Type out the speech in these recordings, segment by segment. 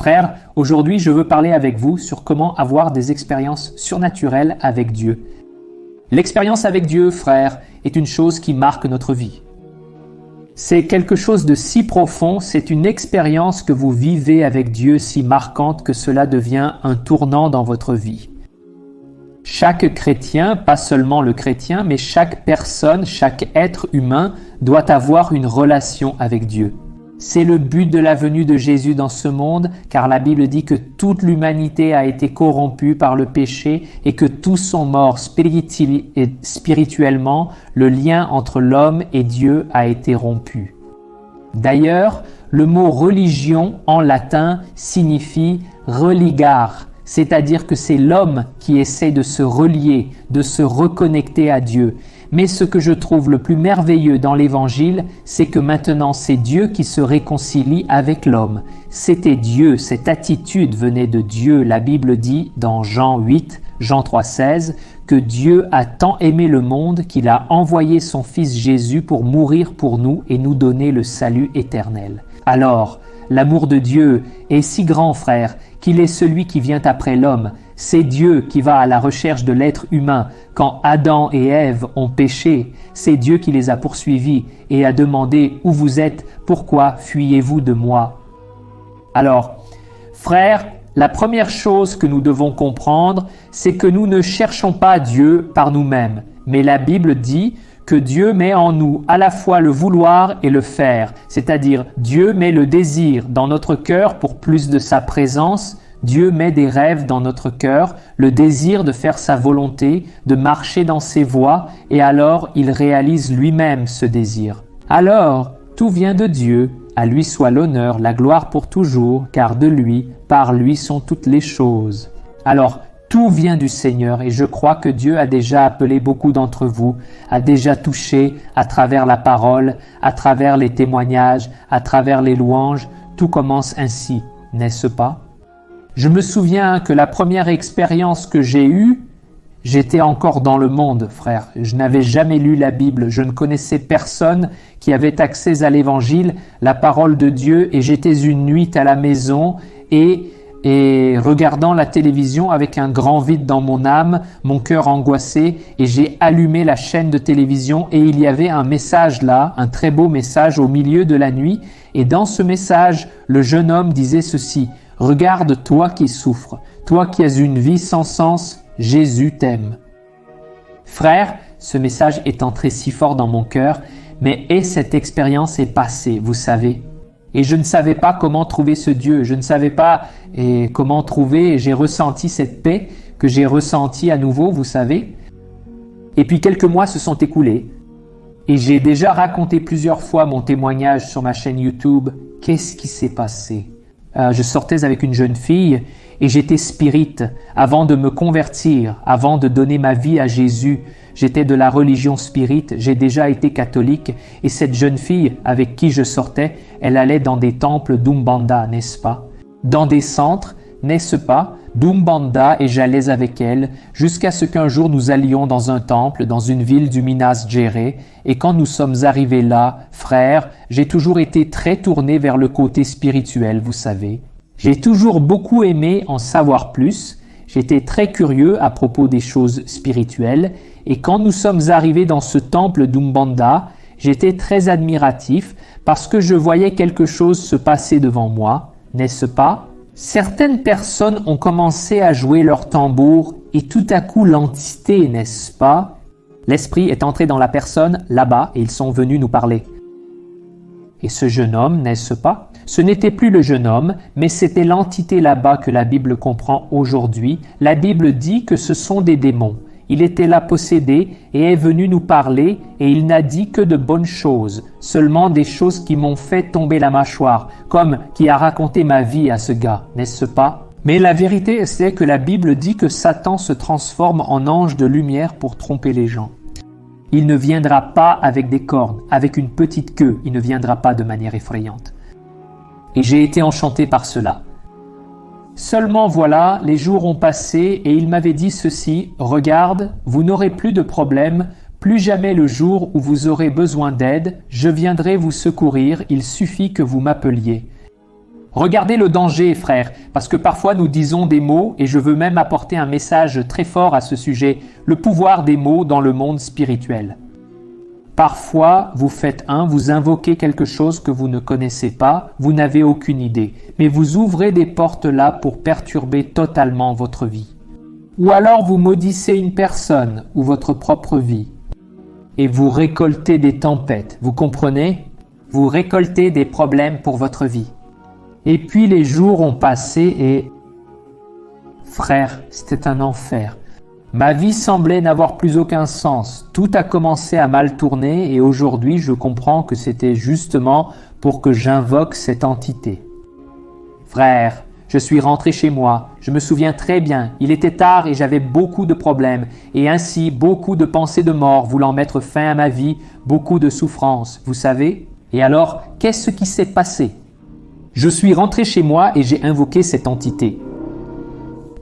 Frères, aujourd'hui je veux parler avec vous sur comment avoir des expériences surnaturelles avec Dieu. L'expérience avec Dieu, frères, est une chose qui marque notre vie. C'est quelque chose de si profond, c'est une expérience que vous vivez avec Dieu si marquante que cela devient un tournant dans votre vie. Chaque chrétien, pas seulement le chrétien, mais chaque personne, chaque être humain doit avoir une relation avec Dieu. C'est le but de la venue de Jésus dans ce monde, car la Bible dit que toute l'humanité a été corrompue par le péché et que tous sont morts spirituellement. Le lien entre l'homme et Dieu a été rompu. D'ailleurs, le mot religion en latin signifie religare, c'est-à-dire que c'est l'homme qui essaie de se relier, de se reconnecter à Dieu. Mais ce que je trouve le plus merveilleux dans l'Évangile, c'est que maintenant c'est Dieu qui se réconcilie avec l'homme. C'était Dieu, cette attitude venait de Dieu. La Bible dit dans Jean 8, Jean 3,16, que Dieu a tant aimé le monde qu'il a envoyé son Fils Jésus pour mourir pour nous et nous donner le salut éternel. Alors, l'amour de Dieu est si grand, frère, qu'il est celui qui vient après l'homme. C'est Dieu qui va à la recherche de l'être humain. Quand Adam et Ève ont péché, c'est Dieu qui les a poursuivis et a demandé « Où vous êtes? Pourquoi fuyez-vous de moi ?» Alors, frères, la première chose que nous devons comprendre, c'est que nous ne cherchons pas Dieu par nous-mêmes. Mais la Bible dit que Dieu met en nous à la fois le vouloir et le faire. C'est-à-dire, Dieu met le désir dans notre cœur pour plus de sa présence. Dieu met des rêves dans notre cœur, le désir de faire sa volonté, de marcher dans ses voies, et alors il réalise lui-même ce désir. Alors, tout vient de Dieu, à lui soit l'honneur, la gloire pour toujours, car de lui, par lui sont toutes les choses. Alors, tout vient du Seigneur et je crois que Dieu a déjà appelé beaucoup d'entre vous, a déjà touché à travers la parole, à travers les témoignages, à travers les louanges. Tout commence ainsi, n'est-ce pas? Je me souviens que la première expérience que j'ai eue, j'étais encore dans le monde, frère. Je n'avais jamais lu la Bible. Je ne connaissais personne qui avait accès à l'Évangile, la parole de Dieu, et j'étais une nuit à la maison et regardant la télévision avec un grand vide dans mon âme, mon cœur angoissé, et j'ai allumé la chaîne de télévision et il y avait un message là, un très beau message au milieu de la nuit, et dans ce message, le jeune homme disait ceci: « Regarde toi qui souffres, toi qui as une vie sans sens, Jésus t'aime. » Frère, ce message est entré si fort dans mon cœur, mais cette expérience est passée, vous savez. Et je ne savais pas comment trouver ce Dieu, je ne savais pas comment trouver, et j'ai ressenti cette paix que j'ai ressentie à nouveau, vous savez. Et puis quelques mois se sont écoulés, et j'ai déjà raconté plusieurs fois mon témoignage sur ma chaîne YouTube. Qu'est-ce qui s'est passé? Je sortais avec une jeune fille et j'étais spirite avant de me convertir, avant de donner ma vie à Jésus. J'étais de la religion spirite, j'ai déjà été catholique et cette jeune fille avec qui je sortais, elle allait dans des temples d'Umbanda, n'est-ce pas? Dans des centres, n'est-ce pas? D'Umbanda et j'allais avec elle jusqu'à ce qu'un jour nous allions dans un temple, dans une ville du Minas Gerais. Et quand nous sommes arrivés là, frères, j'ai toujours été très tourné vers le côté spirituel, vous savez. J'ai toujours beaucoup aimé en savoir plus. J'étais très curieux à propos des choses spirituelles. Et quand nous sommes arrivés dans ce temple d'Umbanda, j'étais très admiratif parce que je voyais quelque chose se passer devant moi, n'est-ce pas? Certaines personnes ont commencé à jouer leur tambour et tout à coup l'entité, n'est-ce pas? L'esprit est entré dans la personne là-bas et ils sont venus nous parler. Et ce jeune homme, n'est-ce pas? Ce n'était plus le jeune homme, mais c'était l'entité là-bas que la Bible comprend aujourd'hui. La Bible dit que ce sont des démons. Il était là possédé et est venu nous parler et il n'a dit que de bonnes choses, seulement des choses qui m'ont fait tomber la mâchoire, comme qui a raconté ma vie à ce gars, n'est-ce pas? Mais la vérité, c'est que la Bible dit que Satan se transforme en ange de lumière pour tromper les gens. Il ne viendra pas avec des cornes, avec une petite queue, il ne viendra pas de manière effrayante. Et j'ai été enchanté par cela. Seulement voilà, les jours ont passé et il m'avait dit ceci: « Regarde, vous n'aurez plus de problème, plus jamais le jour où vous aurez besoin d'aide, je viendrai vous secourir, il suffit que vous m'appeliez. » Regardez le danger, frères, parce que parfois nous disons des mots et je veux même apporter un message très fort à ce sujet, le pouvoir des mots dans le monde spirituel. Parfois, vous invoquez quelque chose que vous ne connaissez pas, vous n'avez aucune idée, mais vous ouvrez des portes là pour perturber totalement votre vie. Ou alors vous maudissez une personne ou votre propre vie et vous récoltez des tempêtes, vous comprenez? Vous récoltez des problèmes pour votre vie. Et puis les jours ont passé et... Frère, c'était un enfer. Ma vie semblait n'avoir plus aucun sens. Tout a commencé à mal tourner et aujourd'hui je comprends que c'était justement pour que j'invoque cette entité. Frère, je suis rentré chez moi. Je me souviens très bien. Il était tard et j'avais beaucoup de problèmes. Et ainsi, beaucoup de pensées de mort voulant mettre fin à ma vie, beaucoup de souffrances, vous savez? Et alors, qu'est-ce qui s'est passé? Je suis rentré chez moi et j'ai invoqué cette entité.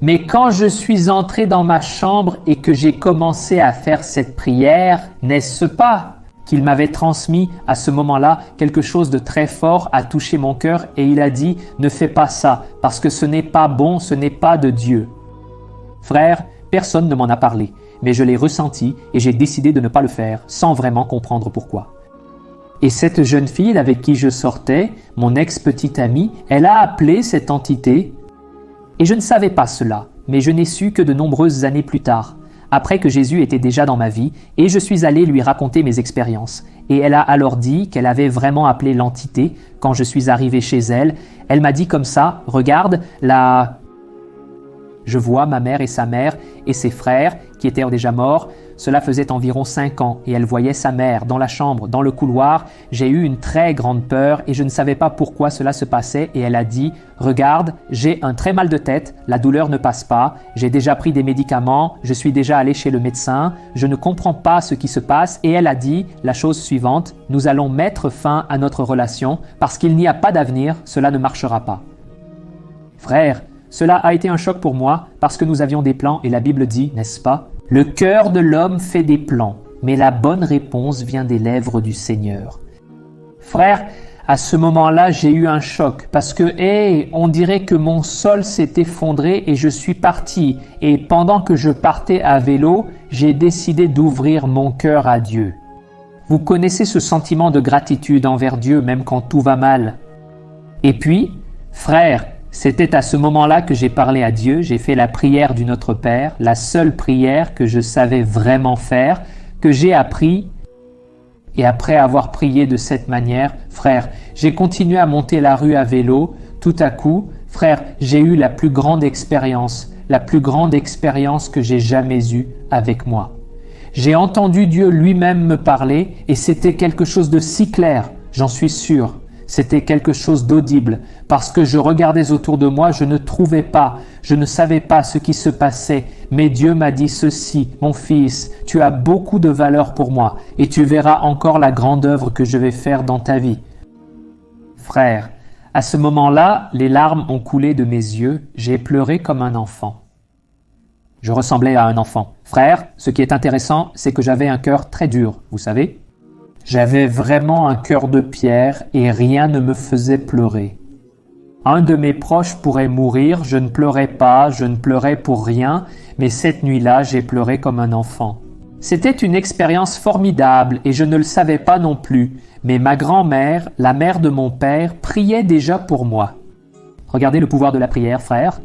Mais quand je suis entré dans ma chambre et que j'ai commencé à faire cette prière, n'est-ce pas qu'il m'avait transmis à ce moment-là quelque chose de très fort a touché mon cœur et il a dit « Ne fais pas ça parce que ce n'est pas bon, ce n'est pas de Dieu. » Frère, personne ne m'en a parlé, mais je l'ai ressenti et j'ai décidé de ne pas le faire sans vraiment comprendre pourquoi. Et cette jeune fille avec qui je sortais, mon ex-petite amie, elle a appelé cette entité. Et je ne savais pas cela, mais je n'ai su que de nombreuses années plus tard, après que Jésus était déjà dans ma vie, et je suis allé lui raconter mes expériences. Et elle a alors dit qu'elle avait vraiment appelé l'entité quand je suis arrivé chez elle. Elle m'a dit comme ça, regarde, là... Je vois ma mère et sa mère et ses frères qui étaient déjà morts. Cela faisait environ 5 ans et elle voyait sa mère dans la chambre, dans le couloir. J'ai eu une très grande peur et je ne savais pas pourquoi cela se passait et elle a dit « Regarde, j'ai un très mal de tête, la douleur ne passe pas, j'ai déjà pris des médicaments, je suis déjà allé chez le médecin, je ne comprends pas ce qui se passe » et elle a dit la chose suivante « Nous allons mettre fin à notre relation parce qu'il n'y a pas d'avenir, cela ne marchera pas. » Frère, cela a été un choc pour moi parce que nous avions des plans et la Bible dit, n'est-ce pas? Le cœur de l'homme fait des plans, mais la bonne réponse vient des lèvres du Seigneur. Frère, à ce moment-là, j'ai eu un choc parce que, on dirait que mon sol s'est effondré et je suis parti. Et pendant que je partais à vélo, j'ai décidé d'ouvrir mon cœur à Dieu. Vous connaissez ce sentiment de gratitude envers Dieu même quand tout va mal. Et puis, frère, c'était à ce moment-là que j'ai parlé à Dieu, j'ai fait la prière du Notre Père, la seule prière que je savais vraiment faire, que j'ai appris. Et après avoir prié de cette manière, frère, j'ai continué à monter la rue à vélo. Tout à coup, frère, j'ai eu la plus grande expérience que j'ai jamais eue avec moi. J'ai entendu Dieu lui-même me parler et c'était quelque chose de si clair, j'en suis sûr. C'était quelque chose d'audible, parce que je regardais autour de moi, je ne savais pas ce qui se passait, mais Dieu m'a dit ceci, mon fils, tu as beaucoup de valeur pour moi, et tu verras encore la grande œuvre que je vais faire dans ta vie. Frère, à ce moment-là, les larmes ont coulé de mes yeux, j'ai pleuré comme un enfant. Je ressemblais à un enfant. Frère, ce qui est intéressant, c'est que j'avais un cœur très dur, vous savez ? J'avais vraiment un cœur de pierre et rien ne me faisait pleurer. Un de mes proches pourrait mourir, je ne pleurais pas, je ne pleurais pour rien, mais cette nuit-là, j'ai pleuré comme un enfant. C'était une expérience formidable et je ne le savais pas non plus, mais ma grand-mère, la mère de mon père, priait déjà pour moi. Regardez le pouvoir de la prière, frère.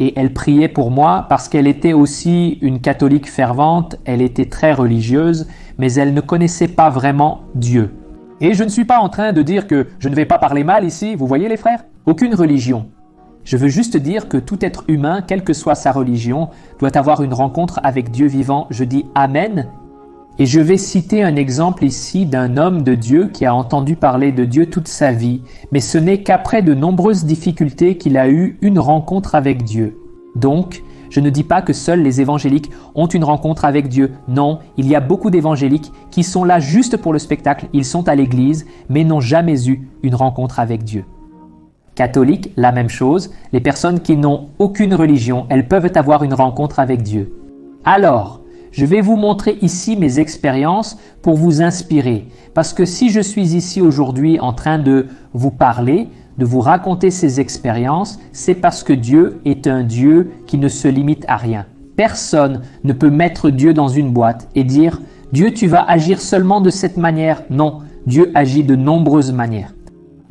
Et elle priait pour moi parce qu'elle était aussi une catholique fervente, elle était très religieuse, mais elle ne connaissait pas vraiment Dieu. Et je ne suis pas en train de dire que je ne vais pas parler mal ici, vous voyez les frères? Aucune religion. Je veux juste dire que tout être humain, quelle que soit sa religion, doit avoir une rencontre avec Dieu vivant. Je dis Amen. Et je vais citer un exemple ici d'un homme de Dieu qui a entendu parler de Dieu toute sa vie, mais ce n'est qu'après de nombreuses difficultés qu'il a eu une rencontre avec Dieu. Donc, je ne dis pas que seuls les évangéliques ont une rencontre avec Dieu. Non, il y a beaucoup d'évangéliques qui sont là juste pour le spectacle, ils sont à l'église, mais n'ont jamais eu une rencontre avec Dieu. Catholiques, la même chose, les personnes qui n'ont aucune religion, elles peuvent avoir une rencontre avec Dieu. Alors, je vais vous montrer ici mes expériences pour vous inspirer. Parce que si je suis ici aujourd'hui en train de vous parler, de vous raconter ces expériences, c'est parce que Dieu est un Dieu qui ne se limite à rien. Personne ne peut mettre Dieu dans une boîte et dire « Dieu, tu vas agir seulement de cette manière ». Non, Dieu agit de nombreuses manières.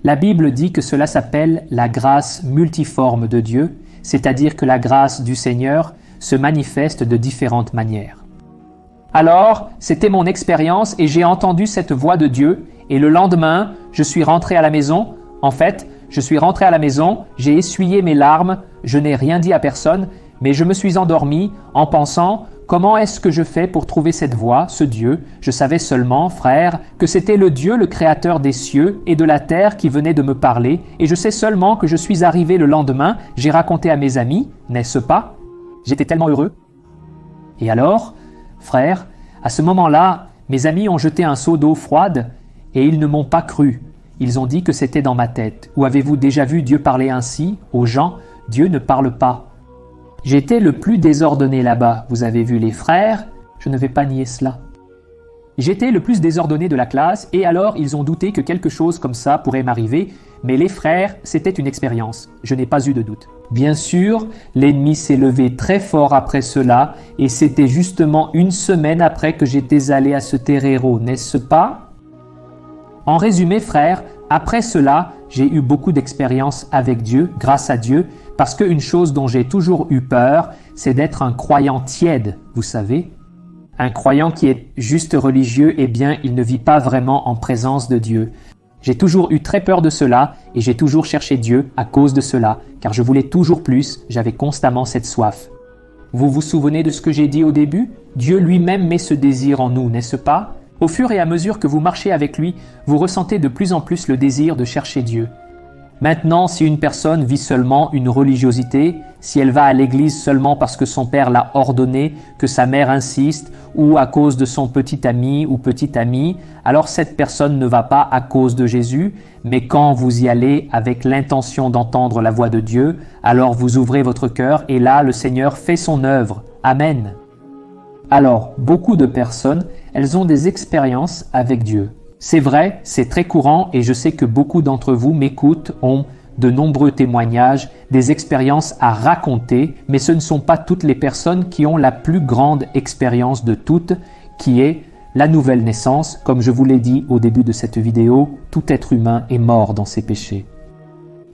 La Bible dit que cela s'appelle la grâce multiforme de Dieu, c'est-à-dire que la grâce du Seigneur se manifeste de différentes manières. Alors, c'était mon expérience et j'ai entendu cette voix de Dieu et le lendemain, je suis rentré à la maison. En fait, je suis rentré à la maison, j'ai essuyé mes larmes, je n'ai rien dit à personne, mais je me suis endormi en pensant « Comment est-ce que je fais pour trouver cette voix, ce Dieu ?» Je savais seulement, frère, que c'était le Dieu, le créateur des cieux et de la terre qui venait de me parler, et je sais seulement que je suis arrivé le lendemain, j'ai raconté à mes amis, n'est-ce pas? J'étais tellement heureux. Et alors, frère, à ce moment-là, mes amis ont jeté un seau d'eau froide et ils ne m'ont pas cru. Ils ont dit que c'était dans ma tête. Ou avez-vous déjà vu Dieu parler ainsi aux gens? Dieu ne parle pas. J'étais le plus désordonné là-bas. Vous avez vu les frères? Je ne vais pas nier cela. J'étais le plus désordonné de la classe et alors ils ont douté que quelque chose comme ça pourrait m'arriver, mais les frères, c'était une expérience. Je n'ai pas eu de doute. Bien sûr, l'ennemi s'est levé très fort après cela et c'était justement une semaine après que j'étais allé à ce terreiro, n'est-ce pas? En résumé, frères, après cela, j'ai eu beaucoup d'expériences avec Dieu, grâce à Dieu, parce qu'une chose dont j'ai toujours eu peur, c'est d'être un croyant tiède, vous savez. Un croyant qui est juste religieux, eh bien, il ne vit pas vraiment en présence de Dieu. J'ai toujours eu très peur de cela et j'ai toujours cherché Dieu à cause de cela, car je voulais toujours plus, j'avais constamment cette soif. Vous vous souvenez de ce que j'ai dit au début? Dieu lui-même met ce désir en nous, n'est-ce pas? Au fur et à mesure que vous marchez avec lui, vous ressentez de plus en plus le désir de chercher Dieu. Maintenant, si une personne vit seulement une religiosité, si elle va à l'église seulement parce que son père l'a ordonné, que sa mère insiste, ou à cause de son petit ami ou petite amie, alors cette personne ne va pas à cause de Jésus, mais quand vous y allez avec l'intention d'entendre la voix de Dieu, alors vous ouvrez votre cœur et là, le Seigneur fait son œuvre. Amen. Alors, beaucoup de personnes, elles ont des expériences avec Dieu. C'est vrai, c'est très courant et je sais que beaucoup d'entre vous m'écoutent, ont de nombreux témoignages, des expériences à raconter, mais ce ne sont pas toutes les personnes qui ont la plus grande expérience de toutes, qui est la nouvelle naissance. Comme je vous l'ai dit au début de cette vidéo, tout être humain est mort dans ses péchés.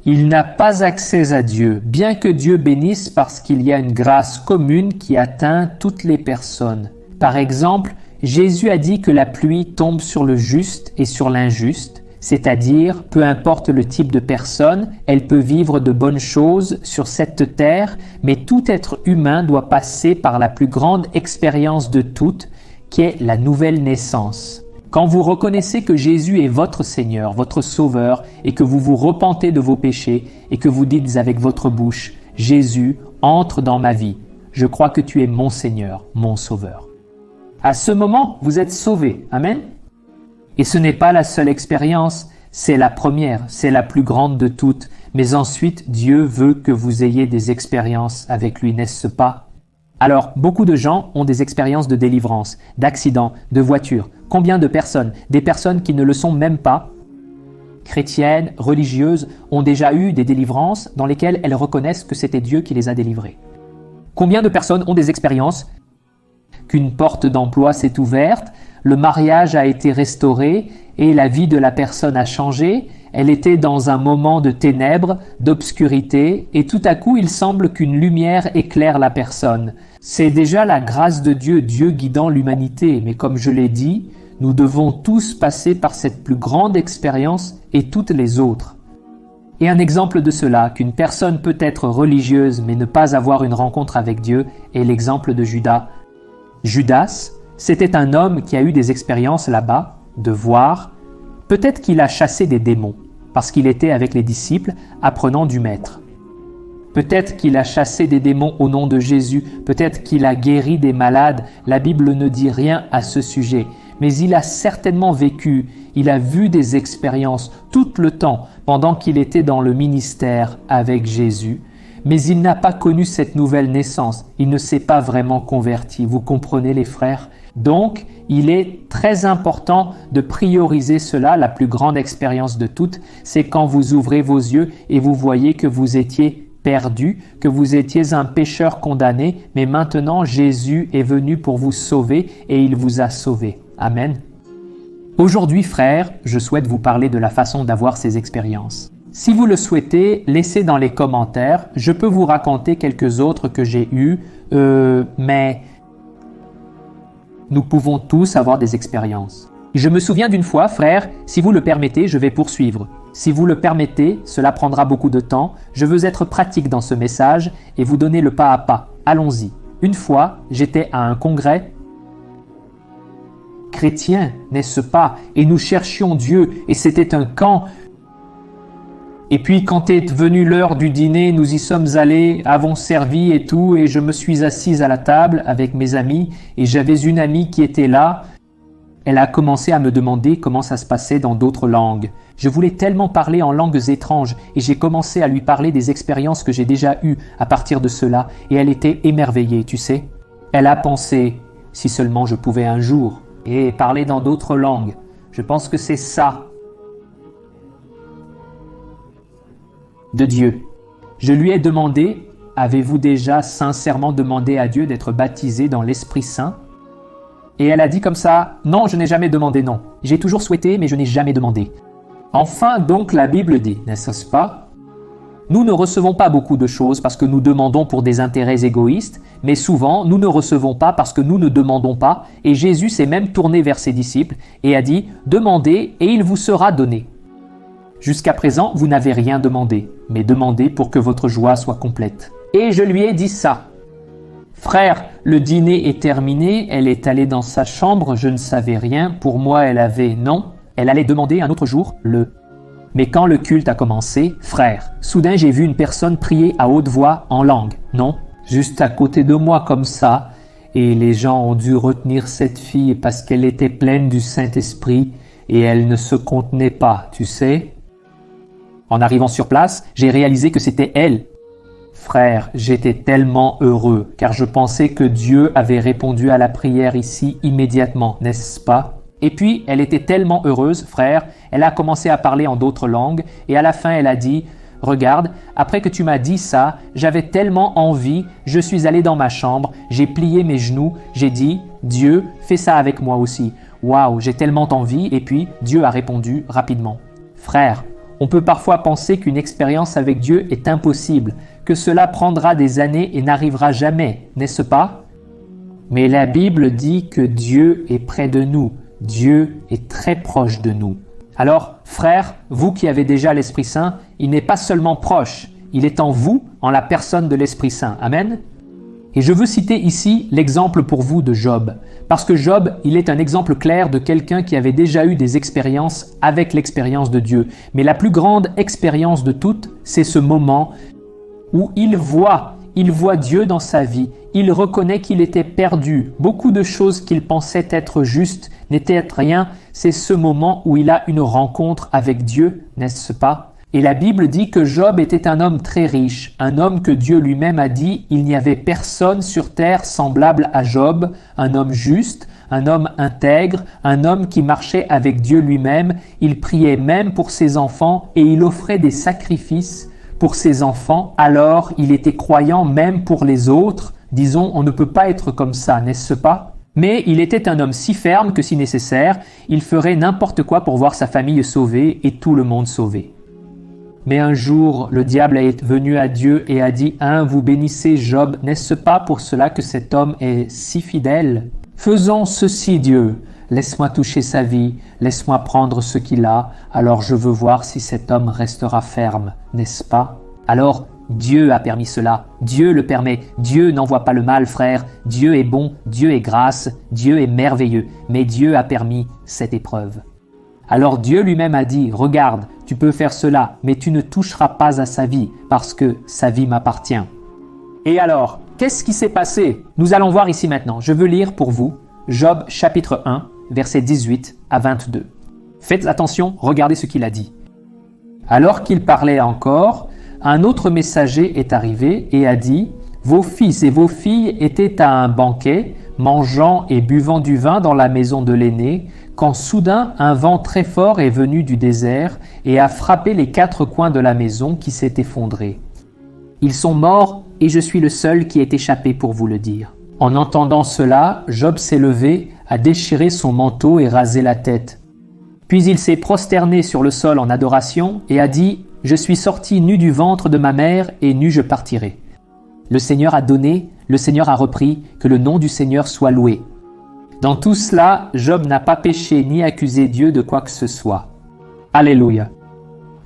Il n'a pas accès à Dieu, bien que Dieu bénisse parce qu'il y a une grâce commune qui atteint toutes les personnes. Par exemple, Jésus a dit que la pluie tombe sur le juste et sur l'injuste, c'est-à-dire, peu importe le type de personne, elle peut vivre de bonnes choses sur cette terre, mais tout être humain doit passer par la plus grande expérience de toutes, qui est la nouvelle naissance. Quand vous reconnaissez que Jésus est votre Seigneur, votre Sauveur, et que vous vous repentez de vos péchés, et que vous dites avec votre bouche, « Jésus, entre dans ma vie. Je crois que tu es mon Seigneur, mon Sauveur. » À ce moment, vous êtes sauvé. Amen. Et ce n'est pas la seule expérience, c'est la première, c'est la plus grande de toutes. Mais ensuite, Dieu veut que vous ayez des expériences avec lui, n'est-ce pas? Alors, beaucoup de gens ont des expériences de délivrance, d'accidents, de voitures. Combien de personnes, des personnes qui ne le sont même pas, chrétiennes, religieuses, ont déjà eu des délivrances dans lesquelles elles reconnaissent que c'était Dieu qui les a délivrées? Combien de personnes ont des expériences qu'une porte d'emploi s'est ouverte, le mariage a été restauré et la vie de la personne a changé, elle était dans un moment de ténèbres, d'obscurité, et tout à coup il semble qu'une lumière éclaire la personne. C'est déjà la grâce de Dieu, Dieu guidant l'humanité, mais comme je l'ai dit, nous devons tous passer par cette plus grande expérience et toutes les autres. Et un exemple de cela, qu'une personne peut être religieuse mais ne pas avoir une rencontre avec Dieu, est l'exemple de Judas. Judas, c'était un homme qui a eu des expériences là-bas, de voir. Peut-être qu'il a chassé des démons, parce qu'il était avec les disciples, apprenant du Maître. Peut-être qu'il a chassé des démons au nom de Jésus, peut-être qu'il a guéri des malades, la Bible ne dit rien à ce sujet. Mais il a certainement vécu, il a vu des expériences tout le temps pendant qu'il était dans le ministère avec Jésus. Mais il n'a pas connu cette nouvelle naissance, il ne s'est pas vraiment converti. Vous comprenez les frères? Donc, il est très important de prioriser cela. La plus grande expérience de toutes, c'est quand vous ouvrez vos yeux et vous voyez que vous étiez perdu, que vous étiez un pécheur condamné, mais maintenant Jésus est venu pour vous sauver et il vous a sauvé. Amen. Aujourd'hui, frères, je souhaite vous parler de la façon d'avoir ces expériences. Si vous le souhaitez, laissez dans les commentaires. Je peux vous raconter quelques autres que j'ai eues, mais nous pouvons tous avoir des expériences. Je me souviens d'une fois, frère, si vous le permettez, je vais poursuivre. Si vous le permettez, cela prendra beaucoup de temps. Je veux être pratique dans ce message et vous donner le pas à pas. Allons-y. Une fois, j'étais à un congrès chrétien, n'est-ce pas? Et nous cherchions Dieu et c'était un camp. Et puis quand est venue l'heure du dîner, nous y sommes allés, avons servi et tout, et je me suis assise à la table avec mes amis et j'avais une amie qui était là. Elle a commencé à me demander comment ça se passait dans d'autres langues. Je voulais tellement parler en langues étranges et j'ai commencé à lui parler des expériences que j'ai déjà eues à partir de cela et elle était émerveillée, tu sais. Elle a pensé, si seulement je pouvais un jour, et parler dans d'autres langues. Je pense que c'est ça de Dieu. Je lui ai demandé, avez-vous déjà sincèrement demandé à Dieu d'être baptisé dans l'Esprit Saint? Et elle a dit comme ça, non, je n'ai jamais demandé, non. J'ai toujours souhaité, mais je n'ai jamais demandé. Enfin, donc, la Bible dit, n'est-ce pas? Nous ne recevons pas beaucoup de choses parce que nous demandons pour des intérêts égoïstes, mais souvent, nous ne recevons pas parce que nous ne demandons pas, et Jésus s'est même tourné vers ses disciples et a dit, demandez et il vous sera donné. Jusqu'à présent, vous n'avez rien demandé, mais demandez pour que votre joie soit complète. Et je lui ai dit ça. Frère, le dîner est terminé, elle est allée dans sa chambre, je ne savais rien, pour moi elle avait non, elle allait demander un autre jour le. Mais quand le culte a commencé, frère, soudain j'ai vu une personne prier à haute voix en langue, non, juste à côté de moi comme ça, et les gens ont dû retenir cette fille parce qu'elle était pleine du Saint-Esprit et elle ne se contenait pas, tu sais. En arrivant sur place, j'ai réalisé que c'était elle. Frère, j'étais tellement heureux, car je pensais que Dieu avait répondu à la prière ici immédiatement, n'est-ce pas? Et puis, elle était tellement heureuse, frère, elle a commencé à parler en d'autres langues, et à la fin, elle a dit, « Regarde, après que tu m'as dit ça, j'avais tellement envie, je suis allé dans ma chambre, j'ai plié mes genoux, j'ai dit, Dieu, fais ça avec moi aussi. Waouh, j'ai tellement envie, et puis Dieu a répondu rapidement. Frère, on peut parfois penser qu'une expérience avec Dieu est impossible, que cela prendra des années et n'arrivera jamais, n'est-ce pas? Mais la Bible dit que Dieu est près de nous, Dieu est très proche de nous. Alors, frères, vous qui avez déjà l'Esprit Saint, il n'est pas seulement proche, il est en vous, en la personne de l'Esprit Saint. Amen? Et je veux citer ici l'exemple pour vous de Job, parce que Job, il est un exemple clair de quelqu'un qui avait déjà eu des expériences avec l'expérience de Dieu. Mais la plus grande expérience de toutes, c'est ce moment où il voit Dieu dans sa vie, il reconnaît qu'il était perdu, beaucoup de choses qu'il pensait être justes n'étaient rien, c'est ce moment où il a une rencontre avec Dieu, n'est-ce pas? Et la Bible dit que Job était un homme très riche, un homme que Dieu lui-même a dit, il n'y avait personne sur terre semblable à Job, un homme juste, un homme intègre, un homme qui marchait avec Dieu lui-même, il priait même pour ses enfants et il offrait des sacrifices pour ses enfants, alors il était croyant même pour les autres. Disons, on ne peut pas être comme ça, n'est-ce pas? Mais il était un homme si ferme que si nécessaire, il ferait n'importe quoi pour voir sa famille sauvée et tout le monde sauvé. Mais un jour, le diable est venu à Dieu et a dit « Hein, vous bénissez Job, n'est-ce pas pour cela que cet homme est si fidèle? Faisons ceci, Dieu. Laisse-moi toucher sa vie, laisse-moi prendre ce qu'il a, alors je veux voir si cet homme restera ferme, n'est-ce pas? » Alors, Dieu a permis cela, Dieu le permet, Dieu n'envoie pas le mal, frère, Dieu est bon, Dieu est grâce, Dieu est merveilleux, mais Dieu a permis cette épreuve. Alors Dieu lui-même a dit, regarde, tu peux faire cela, mais tu ne toucheras pas à sa vie, parce que sa vie m'appartient. Et alors, qu'est-ce qui s'est passé? Nous allons voir ici maintenant, je veux lire pour vous Job chapitre 1, versets 18 à 22. Faites attention, regardez ce qu'il a dit. Alors qu'il parlait encore, un autre messager est arrivé et a dit « Vos fils et vos filles étaient à un banquet mangeant et buvant du vin dans la maison de l'aîné, quand soudain un vent très fort est venu du désert et a frappé les 4 coins de la maison qui s'est effondrée. Ils sont morts et je suis le seul qui est échappé pour vous le dire. En entendant cela, Job s'est levé, a déchiré son manteau et rasé la tête. Puis il s'est prosterné sur le sol en adoration et a dit « Je suis sorti nu du ventre de ma mère et nu je partirai. » Le Seigneur a donné, le Seigneur a repris, que le nom du Seigneur soit loué. Dans tout cela, Job n'a pas péché ni accusé Dieu de quoi que ce soit. Alléluia.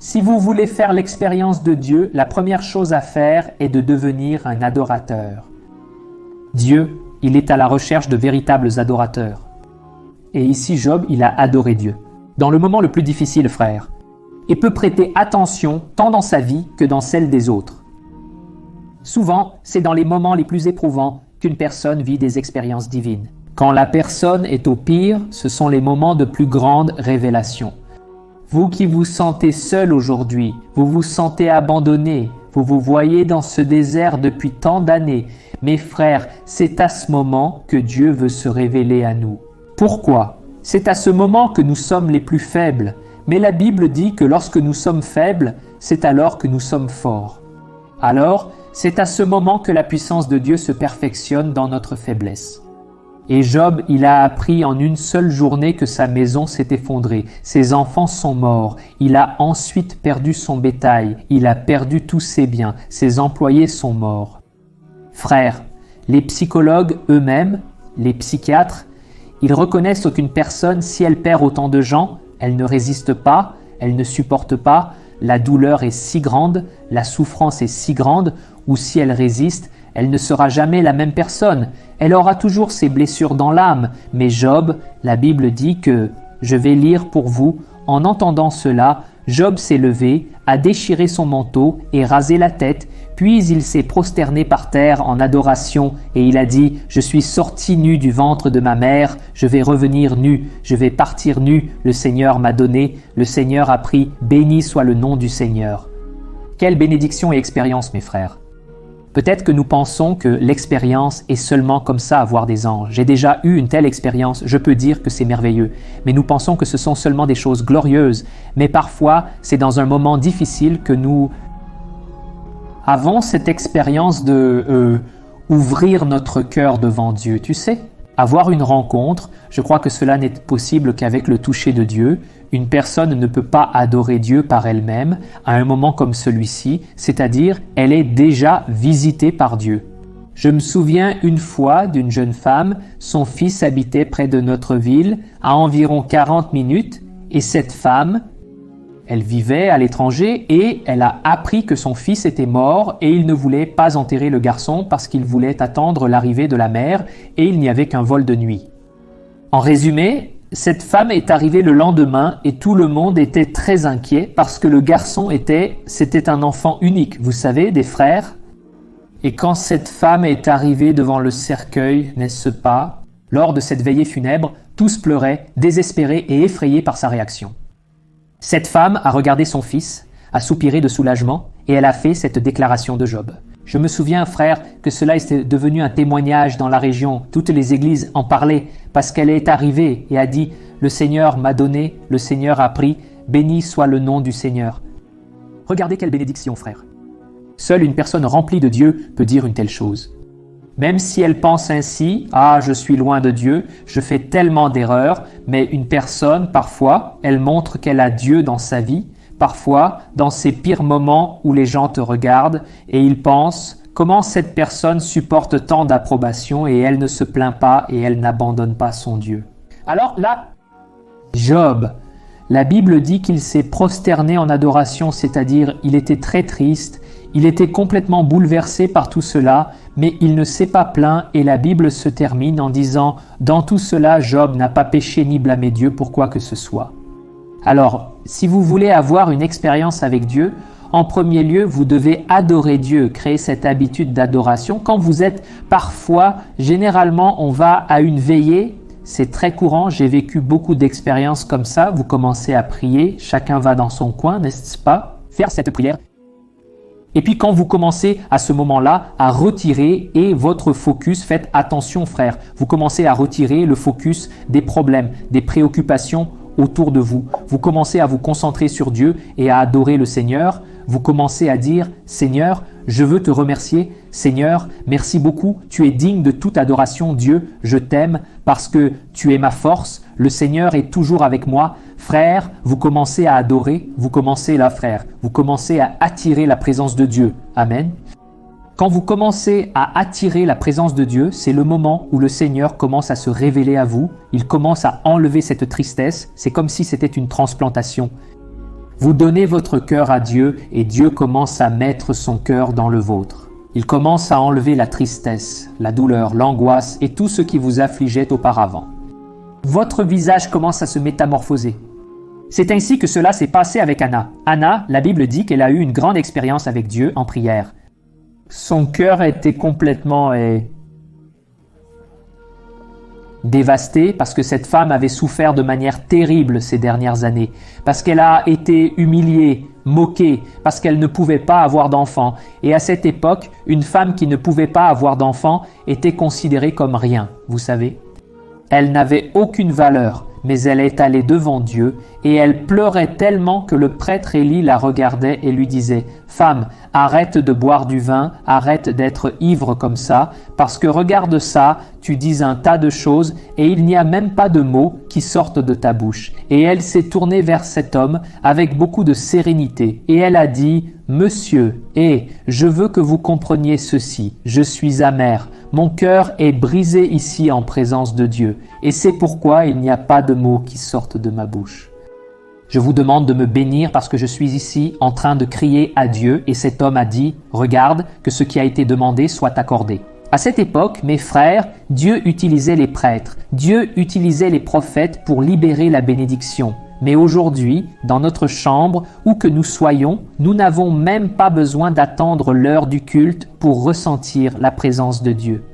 Si vous voulez faire l'expérience de Dieu, la première chose à faire est de devenir un adorateur. Dieu, il est à la recherche de véritables adorateurs. Et ici, Job, il a adoré Dieu. Dans le moment le plus difficile, frère, et peut prêter attention tant dans sa vie que dans celle des autres. Souvent, c'est dans les moments les plus éprouvants qu'une personne vit des expériences divines. Quand la personne est au pire, ce sont les moments de plus grande révélation. Vous qui vous sentez seul aujourd'hui, vous vous sentez abandonné, vous vous voyez dans ce désert depuis tant d'années, mes frères, c'est à ce moment que Dieu veut se révéler à nous. Pourquoi ? C'est à ce moment que nous sommes les plus faibles, mais la Bible dit que lorsque nous sommes faibles, c'est alors que nous sommes forts. Alors, c'est à ce moment que la puissance de Dieu se perfectionne dans notre faiblesse. Et Job, il a appris en une seule journée que sa maison s'est effondrée, ses enfants sont morts, il a ensuite perdu son bétail, il a perdu tous ses biens, ses employés sont morts. Frères, les psychologues eux-mêmes, les psychiatres, ils reconnaissent qu'une personne, si elle perd autant de gens, elle ne résiste pas, elle ne supporte pas, la douleur est si grande, la souffrance est si grande, ou si elle résiste, elle ne sera jamais la même personne. Elle aura toujours ses blessures dans l'âme. Mais Job, la Bible dit que, je vais lire pour vous, en entendant cela, Job s'est levé, a déchiré son manteau et rasé la tête, puis il s'est prosterné par terre en adoration et il a dit « Je suis sorti nu du ventre de ma mère, je vais revenir nu, je vais partir nu, le Seigneur m'a donné, le Seigneur a pris, béni soit le nom du Seigneur. » Quelle bénédiction et expérience, mes frères! Peut-être que nous pensons que l'expérience est seulement comme ça, avoir des anges. J'ai déjà eu une telle expérience, je peux dire que c'est merveilleux. Mais nous pensons que ce sont seulement des choses glorieuses. Mais parfois, c'est dans un moment difficile que nous avons cette expérience de ouvrir notre cœur devant Dieu. Tu sais, avoir une rencontre, je crois que cela n'est possible qu'avec le toucher de Dieu. Une personne ne peut pas adorer Dieu par elle-même à un moment comme celui-ci, c'est-à-dire elle est déjà visitée par Dieu. Je me souviens une fois d'une jeune femme, son fils habitait près de notre ville, à environ 40 minutes, et cette femme, elle vivait à l'étranger et elle a appris que son fils était mort et il ne voulait pas enterrer le garçon parce qu'il voulait attendre l'arrivée de la mère et il n'y avait qu'un vol de nuit. En résumé, cette femme est arrivée le lendemain et tout le monde était très inquiet parce que le garçon c'était un enfant unique, vous savez, des frères. Et quand cette femme est arrivée devant le cercueil, n'est-ce pas, lors de cette veillée funèbre, tous pleuraient, désespérés et effrayés par sa réaction. Cette femme a regardé son fils, a soupiré de soulagement et elle a fait cette déclaration de Job. Je me souviens, frère, que cela était devenu un témoignage dans la région. Toutes les églises en parlaient parce qu'elle est arrivée et a dit « Le Seigneur m'a donné, le Seigneur a pris, béni soit le nom du Seigneur. » Regardez quelle bénédiction, frère. Seule une personne remplie de Dieu peut dire une telle chose. Même si elle pense ainsi « Ah, je suis loin de Dieu, je fais tellement d'erreurs », mais une personne, parfois, elle montre qu'elle a Dieu dans sa vie. Parfois, dans ces pires moments où les gens te regardent et ils pensent comment cette personne supporte tant d'approbation et elle ne se plaint pas et elle n'abandonne pas son Dieu. Alors là, Job, la Bible dit qu'il s'est prosterné en adoration, c'est-à-dire il était très triste, il était complètement bouleversé par tout cela, mais il ne s'est pas plaint et la Bible se termine en disant « Dans tout cela, Job n'a pas péché ni blâmé Dieu pour quoi que ce soit. » Alors, si vous voulez avoir une expérience avec Dieu, en premier lieu, vous devez adorer Dieu, créer cette habitude d'adoration. Quand vous êtes parfois, généralement, on va à une veillée, c'est très courant, j'ai vécu beaucoup d'expériences comme ça, vous commencez à prier, chacun va dans son coin, n'est-ce pas? Faire cette prière. Et puis quand vous commencez à ce moment-là à retirer et votre focus, faites attention frère, vous commencez à retirer le focus des problèmes, des préoccupations autour de vous. Vous commencez à vous concentrer sur Dieu et à adorer le Seigneur. Vous commencez à dire « Seigneur, je veux te remercier. Seigneur, merci beaucoup. Tu es digne de toute adoration. Dieu, je t'aime parce que tu es ma force. Le Seigneur est toujours avec moi. » Frère, vous commencez à adorer. Vous commencez là, frère. Vous commencez à attirer la présence de Dieu. Amen. Quand vous commencez à attirer la présence de Dieu, c'est le moment où le Seigneur commence à se révéler à vous. Il commence à enlever cette tristesse. C'est comme si c'était une transplantation. Vous donnez votre cœur à Dieu et Dieu commence à mettre son cœur dans le vôtre. Il commence à enlever la tristesse, la douleur, l'angoisse et tout ce qui vous affligeait auparavant. Votre visage commence à se métamorphoser. C'est ainsi que cela s'est passé avec Anna. Anna, la Bible dit qu'elle a eu une grande expérience avec Dieu en prière. Son cœur était complètement dévasté parce que cette femme avait souffert de manière terrible ces dernières années, parce qu'elle a été humiliée, moquée, parce qu'elle ne pouvait pas avoir d'enfant. Et à cette époque, une femme qui ne pouvait pas avoir d'enfant était considérée comme rien, vous savez. Elle n'avait aucune valeur, mais elle est allée devant Dieu et elle pleurait tellement que le prêtre Élie la regardait et lui disait « Femme, arrête de boire du vin, arrête d'être ivre comme ça, parce que regarde ça, tu dis un tas de choses et il n'y a même pas de mots qui sortent de ta bouche. » Et elle s'est tournée vers cet homme avec beaucoup de sérénité et elle a dit « Monsieur, je veux que vous compreniez ceci, je suis amère. Mon cœur est brisé ici en présence de Dieu, et c'est pourquoi il n'y a pas de mots qui sortent de ma bouche. Je vous demande de me bénir parce que je suis ici en train de crier à Dieu, et cet homme a dit, regarde, que ce qui a été demandé soit accordé. À cette époque, mes frères, Dieu utilisait les prêtres, Dieu utilisait les prophètes pour libérer la bénédiction. Mais aujourd'hui, dans notre chambre, où que nous soyons, nous n'avons même pas besoin d'attendre l'heure du culte pour ressentir la présence de Dieu.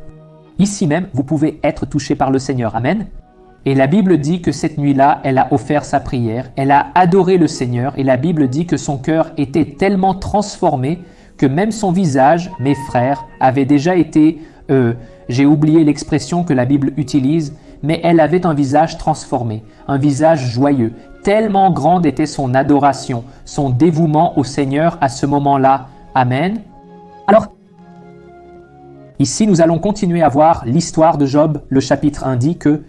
Ici même, vous pouvez être touché par le Seigneur. Amen. Et la Bible dit que cette nuit-là, elle a offert sa prière, elle a adoré le Seigneur et la Bible dit que son cœur était tellement transformé que même son visage, mes frères, avait déjà été, j'ai oublié l'expression que la Bible utilise, mais elle avait un visage transformé, un visage joyeux. Tellement grande était son adoration, son dévouement au Seigneur à ce moment-là. Amen. Alors, ici, nous allons continuer à voir l'histoire de Job. Le chapitre 1 dit que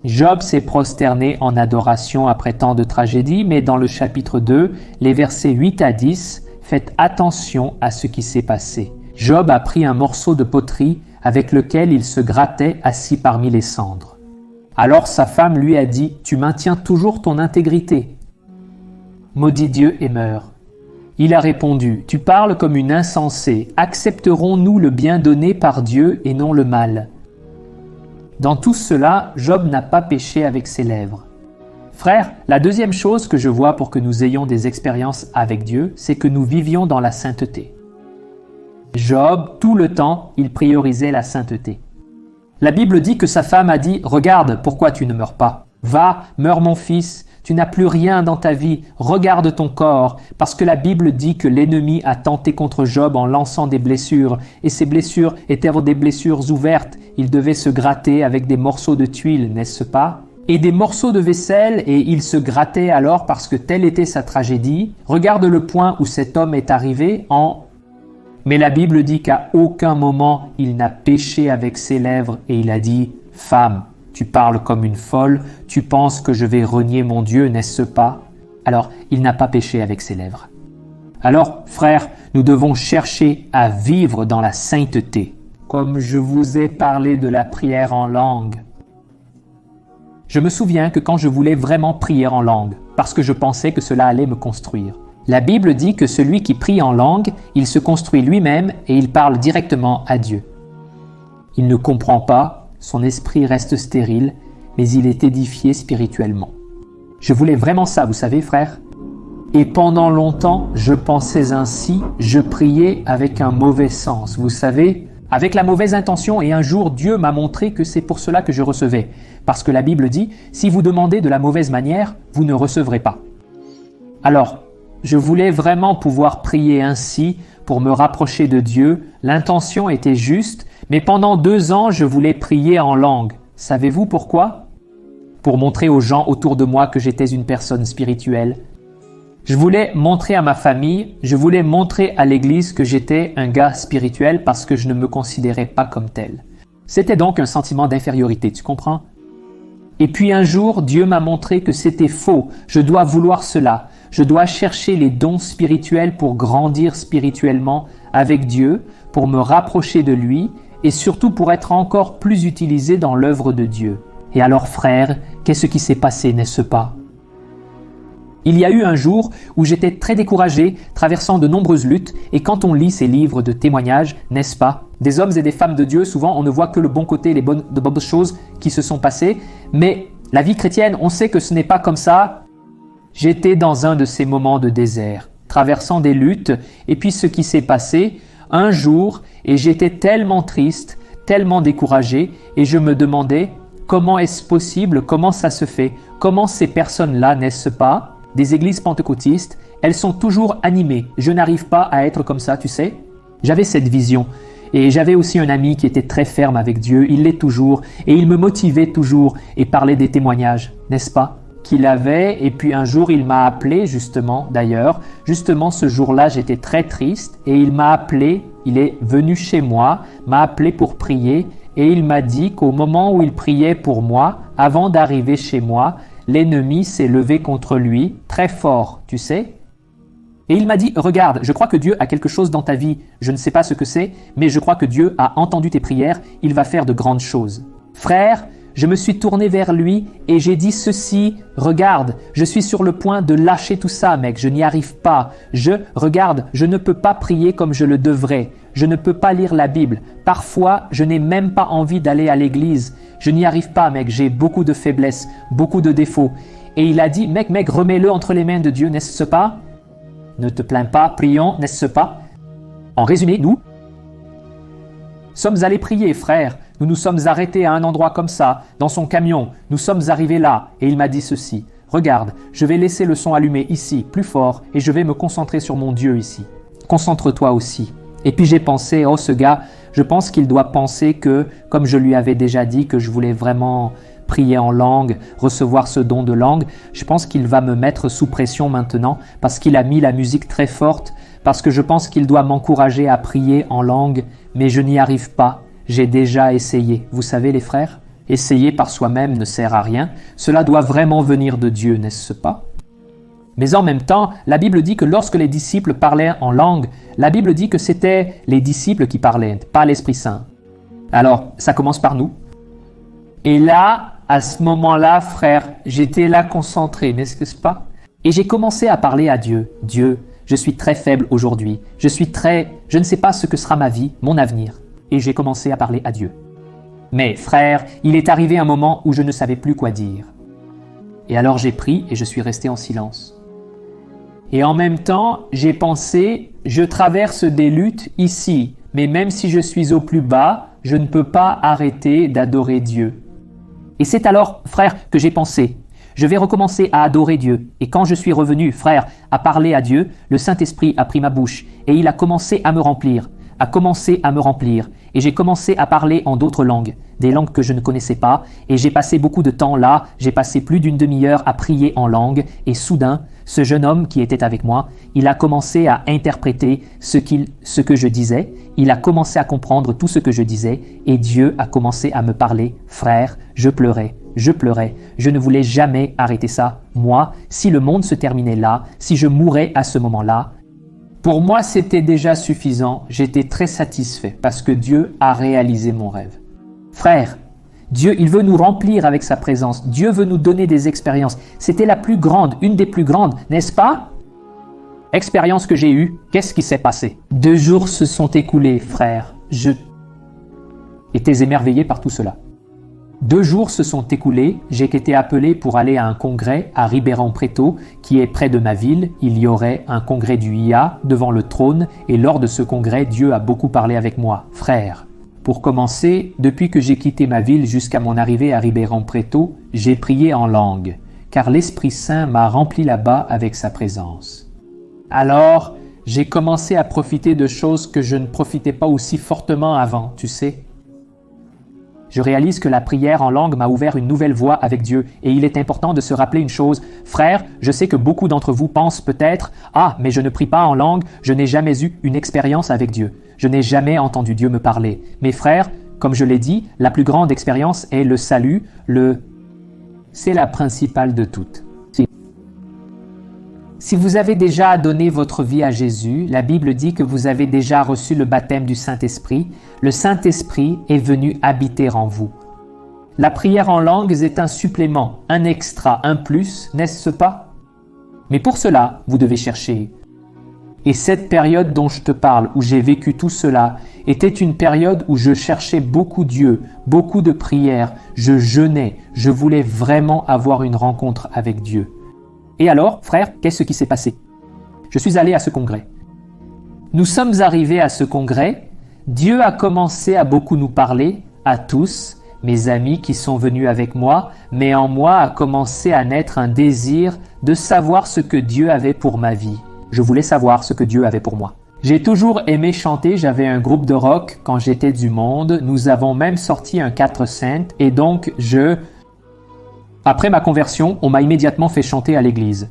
Job s'est prosterné en adoration après tant de tragédies, mais dans le chapitre 2, les versets 8 à 10, faites attention à ce qui s'est passé. Job a pris un morceau de poterie avec lequel il se grattait assis parmi les cendres. Alors sa femme lui a dit « Tu maintiens toujours ton intégrité. Maudit Dieu et meurs. » Il a répondu « Tu parles comme une insensée. Accepterons-nous le bien donné par Dieu et non le mal ?» Dans tout cela, Job n'a pas péché avec ses lèvres. Frère, la deuxième chose que je vois pour que nous ayons des expériences avec Dieu, c'est que nous vivions dans la sainteté. Job, tout le temps, il priorisait la sainteté. La Bible dit que sa femme a dit « Regarde, pourquoi tu ne meurs pas? Va, meurs mon fils, tu n'as plus rien dans ta vie, regarde ton corps. » Parce que la Bible dit que l'ennemi a tenté contre Job en lançant des blessures, et ces blessures étaient des blessures ouvertes. Il devait se gratter avec des morceaux de tuiles, n'est-ce pas? Et des morceaux de vaisselle, et il se grattait alors parce que telle était sa tragédie. Regarde le point où cet homme est arrivé Mais la Bible dit qu'à aucun moment il n'a péché avec ses lèvres et il a dit « Femme, tu parles comme une folle, tu penses que je vais renier mon Dieu, n'est-ce pas ?» Alors, il n'a pas péché avec ses lèvres. Alors, frères, nous devons chercher à vivre dans la sainteté, comme je vous ai parlé de la prière en langue. Je me souviens que quand je voulais vraiment prier en langue, parce que je pensais que cela allait me construire, la Bible dit que celui qui prie en langue, il se construit lui-même et il parle directement à Dieu. Il ne comprend pas, son esprit reste stérile, mais il est édifié spirituellement. Je voulais vraiment ça, vous savez, frère. Et pendant longtemps, je pensais ainsi, je priais avec un mauvais sens, vous savez, avec la mauvaise intention, et un jour, Dieu m'a montré que c'est pour cela que je recevais. Parce que la Bible dit, si vous demandez de la mauvaise manière, vous ne recevrez pas. Alors, je voulais vraiment pouvoir prier ainsi pour me rapprocher de Dieu. L'intention était juste, mais pendant 2 ans, je voulais prier en langue. Savez-vous pourquoi? Pour montrer aux gens autour de moi que j'étais une personne spirituelle. Je voulais montrer à ma famille, je voulais montrer à l'église que j'étais un gars spirituel parce que je ne me considérais pas comme tel. C'était donc un sentiment d'infériorité, tu comprends? Et puis un jour, Dieu m'a montré que c'était faux. Je dois vouloir cela. Je dois chercher les dons spirituels pour grandir spirituellement avec Dieu, pour me rapprocher de lui et surtout pour être encore plus utilisé dans l'œuvre de Dieu. Et alors, frère, qu'est-ce qui s'est passé, n'est-ce pas? Il y a eu un jour où j'étais très découragé, traversant de nombreuses luttes, et quand on lit ces livres de témoignages, n'est-ce pas, des hommes et des femmes de Dieu, souvent on ne voit que le bon côté, les bonnes choses qui se sont passées, mais la vie chrétienne, on sait que ce n'est pas comme ça. J'étais dans un de ces moments de désert, traversant des luttes, et puis ce qui s'est passé, un jour, et j'étais tellement triste, tellement découragé, et je me demandais, comment est-ce possible, comment ça se fait, comment ces personnes-là, n'est-ce pas, des églises pentecôtistes, elles sont toujours animées. Je n'arrive pas à être comme ça, tu sais. J'avais cette vision. Et j'avais aussi un ami qui était très ferme avec Dieu. Il l'est toujours. Et il me motivait toujours et parlait des témoignages, n'est-ce pas, qu'il avait. Et puis un jour, il m'a appelé, justement, d'ailleurs. Justement, ce jour-là, j'étais très triste. Et il m'a appelé, il est venu chez moi, m'a appelé pour prier. Et il m'a dit qu'au moment où il priait pour moi, avant d'arriver chez moi, l'ennemi s'est levé contre lui, très fort, tu sais. Et il m'a dit, regarde, je crois que Dieu a quelque chose dans ta vie, je ne sais pas ce que c'est, mais je crois que Dieu a entendu tes prières, il va faire de grandes choses. Frère, je me suis tourné vers lui et j'ai dit ceci, regarde, je suis sur le point de lâcher tout ça, mec, je n'y arrive pas. Regarde, je ne peux pas prier comme je le devrais, je ne peux pas lire la Bible. Parfois, je n'ai même pas envie d'aller à l'église. Je n'y arrive pas, mec, j'ai beaucoup de faiblesses, beaucoup de défauts. Et il a dit, mec, remets-le entre les mains de Dieu, n'est-ce pas? Ne te plains pas, prions, n'est-ce pas? En résumé, nous sommes allés prier, frère. Nous nous sommes arrêtés à un endroit comme ça, dans son camion. Nous sommes arrivés là, et il m'a dit ceci. Regarde, je vais laisser le son allumé ici, plus fort, et je vais me concentrer sur mon Dieu ici. Concentre-toi aussi. Et puis j'ai pensé, oh ce gars, je pense qu'il doit penser que, comme je lui avais déjà dit que je voulais vraiment prier en langue, recevoir ce don de langue, je pense qu'il va me mettre sous pression maintenant parce qu'il a mis la musique très forte, parce que je pense qu'il doit m'encourager à prier en langue, mais je n'y arrive pas. J'ai déjà essayé. Vous savez les frères, essayer par soi-même ne sert à rien. Cela doit vraiment venir de Dieu, n'est-ce pas? Mais en même temps, la Bible dit que lorsque les disciples parlaient en langue, la Bible dit que c'était les disciples qui parlaient, pas l'Esprit Saint. Alors, ça commence par nous. Et là, à ce moment-là, frère, j'étais là concentré, n'est-ce pas? Et j'ai commencé à parler à Dieu. Dieu, je suis très faible aujourd'hui. Je ne sais pas ce que sera ma vie, mon avenir. Et j'ai commencé à parler à Dieu. Mais frère, il est arrivé un moment où je ne savais plus quoi dire. Et alors j'ai pris et je suis resté en silence. Et en même temps, j'ai pensé, je traverse des luttes ici, mais même si je suis au plus bas, je ne peux pas arrêter d'adorer Dieu. Et c'est alors, frère, que j'ai pensé, je vais recommencer à adorer Dieu. Et quand je suis revenu, frère, à parler à Dieu, le Saint-Esprit a pris ma bouche et il a commencé à me remplir, Et j'ai commencé à parler en d'autres langues, des langues que je ne connaissais pas. Et j'ai passé beaucoup de temps là, j'ai passé plus d'une demi-heure à prier en langue. Et soudain, ce jeune homme qui était avec moi, il a commencé à interpréter ce que je disais. Il a commencé à comprendre tout ce que je disais. Et Dieu a commencé à me parler. Frère, je pleurais. Je ne voulais jamais arrêter ça. Moi, si le monde se terminait là, si je mourais à ce moment-là, pour moi, c'était déjà suffisant. J'étais très satisfait parce que Dieu a réalisé mon rêve. Frère, Dieu, il veut nous remplir avec sa présence. Dieu veut nous donner des expériences. C'était la plus grande, une des plus grandes, n'est-ce pas? Expérience que j'ai eue, qu'est-ce qui s'est passé? 2 jours se sont écoulés, frère. Je étais émerveillé par tout cela. 2 jours se sont écoulés, j'ai été appelé pour aller à un congrès à Ribeirão-Preto, qui est près de ma ville. Il y aurait un congrès du IA devant le trône, et lors de ce congrès, Dieu a beaucoup parlé avec moi. Frère, pour commencer, depuis que j'ai quitté ma ville jusqu'à mon arrivée à Ribeirão-Preto, j'ai prié en langue, car l'Esprit Saint m'a rempli là-bas avec sa présence. Alors, j'ai commencé à profiter de choses que je ne profitais pas aussi fortement avant, tu sais. Je réalise que la prière en langue m'a ouvert une nouvelle voie avec Dieu et il est important de se rappeler une chose. Frère, je sais que beaucoup d'entre vous pensent peut-être « Ah, mais je ne prie pas en langue, je n'ai jamais eu une expérience avec Dieu. Je n'ai jamais entendu Dieu me parler. » Mes frères, comme je l'ai dit, la plus grande expérience est le salut, c'est la principale de toutes. Si vous avez déjà donné votre vie à Jésus, la Bible dit que vous avez déjà reçu le baptême du Saint-Esprit. Le Saint-Esprit est venu habiter en vous. La prière en langues est un supplément, un extra, un plus, n'est-ce pas? Mais pour cela, vous devez chercher. Et cette période dont je te parle, où j'ai vécu tout cela, était une période où je cherchais beaucoup Dieu, beaucoup de prières, je jeûnais, je voulais vraiment avoir une rencontre avec Dieu. Et alors, frère, qu'est-ce qui s'est passé? Je suis allé à ce congrès. Nous sommes arrivés à ce congrès. Dieu a commencé à beaucoup nous parler, à tous, mes amis qui sont venus avec moi, mais en moi a commencé à naître un désir de savoir ce que Dieu avait pour ma vie. Je voulais savoir ce que Dieu avait pour moi. J'ai toujours aimé chanter, j'avais un groupe de rock quand j'étais du monde. Nous avons même sorti un 4 saintes et donc Après ma conversion, on m'a immédiatement fait chanter à l'église.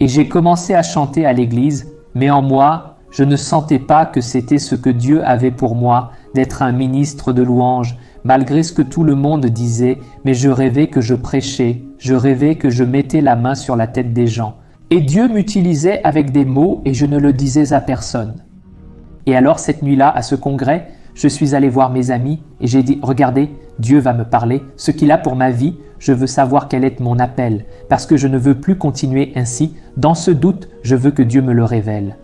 Et j'ai commencé à chanter à l'église, mais en moi, je ne sentais pas que c'était ce que Dieu avait pour moi, d'être un ministre de louange, malgré ce que tout le monde disait, mais je rêvais que je prêchais, je rêvais que je mettais la main sur la tête des gens. Et Dieu m'utilisait avec des mots et je ne le disais à personne. Et alors cette nuit-là, à ce congrès, je suis allé voir mes amis et j'ai dit « Regardez, Dieu va me parler, ce qu'il a pour ma vie, je veux savoir quel est mon appel, parce que je ne veux plus continuer ainsi. Dans ce doute, je veux que Dieu me le révèle. »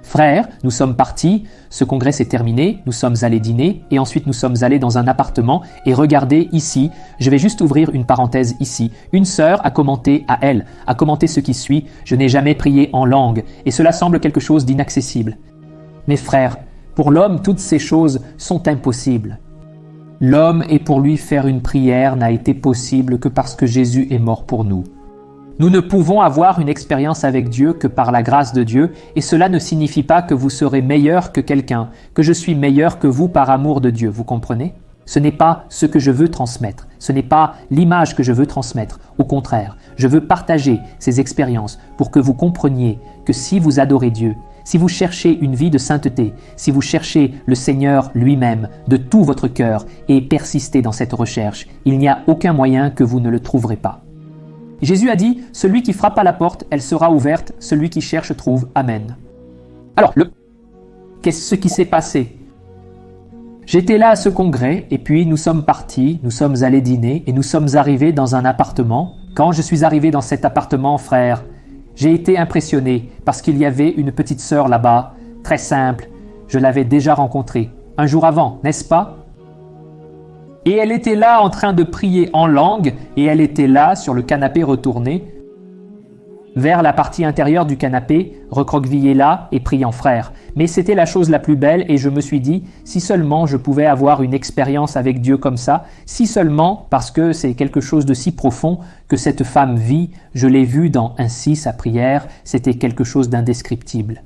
Frères, nous sommes partis, ce congrès s'est terminé, nous sommes allés dîner et ensuite nous sommes allés dans un appartement et regardez ici, je vais juste ouvrir une parenthèse ici. Une sœur a commenté ce qui suit « Je n'ai jamais prié en langue » et cela semble quelque chose d'inaccessible. Mes frères, pour l'homme, toutes ces choses sont impossibles. L'homme et pour lui faire une prière n'a été possible que parce que Jésus est mort pour nous. Nous ne pouvons avoir une expérience avec Dieu que par la grâce de Dieu et cela ne signifie pas que vous serez meilleur que quelqu'un, que je suis meilleur que vous par amour de Dieu, vous comprenez? Ce n'est pas ce que je veux transmettre, ce n'est pas l'image que je veux transmettre. Au contraire, je veux partager ces expériences pour que vous compreniez que si vous adorez Dieu, si vous cherchez une vie de sainteté, si vous cherchez le Seigneur lui-même de tout votre cœur et persistez dans cette recherche, il n'y a aucun moyen que vous ne le trouverez pas. Jésus a dit « Celui qui frappe à la porte, elle sera ouverte, celui qui cherche trouve. Amen. » Alors, qu'est-ce qui s'est passé? J'étais là à ce congrès et puis nous sommes partis, nous sommes allés dîner et nous sommes arrivés dans un appartement. Quand je suis arrivé dans cet appartement, frère, j'ai été impressionné parce qu'il y avait une petite sœur là-bas, très simple. Je l'avais déjà rencontrée un jour avant, n'est-ce pas? Et elle était là en train de prier en langue et elle était là sur le canapé retourné vers la partie intérieure du canapé, recroquevillée là et priant frère. Mais c'était la chose la plus belle et je me suis dit, si seulement je pouvais avoir une expérience avec Dieu comme ça, si seulement, parce que c'est quelque chose de si profond que cette femme vit, je l'ai vue dans ainsi sa prière, c'était quelque chose d'indescriptible.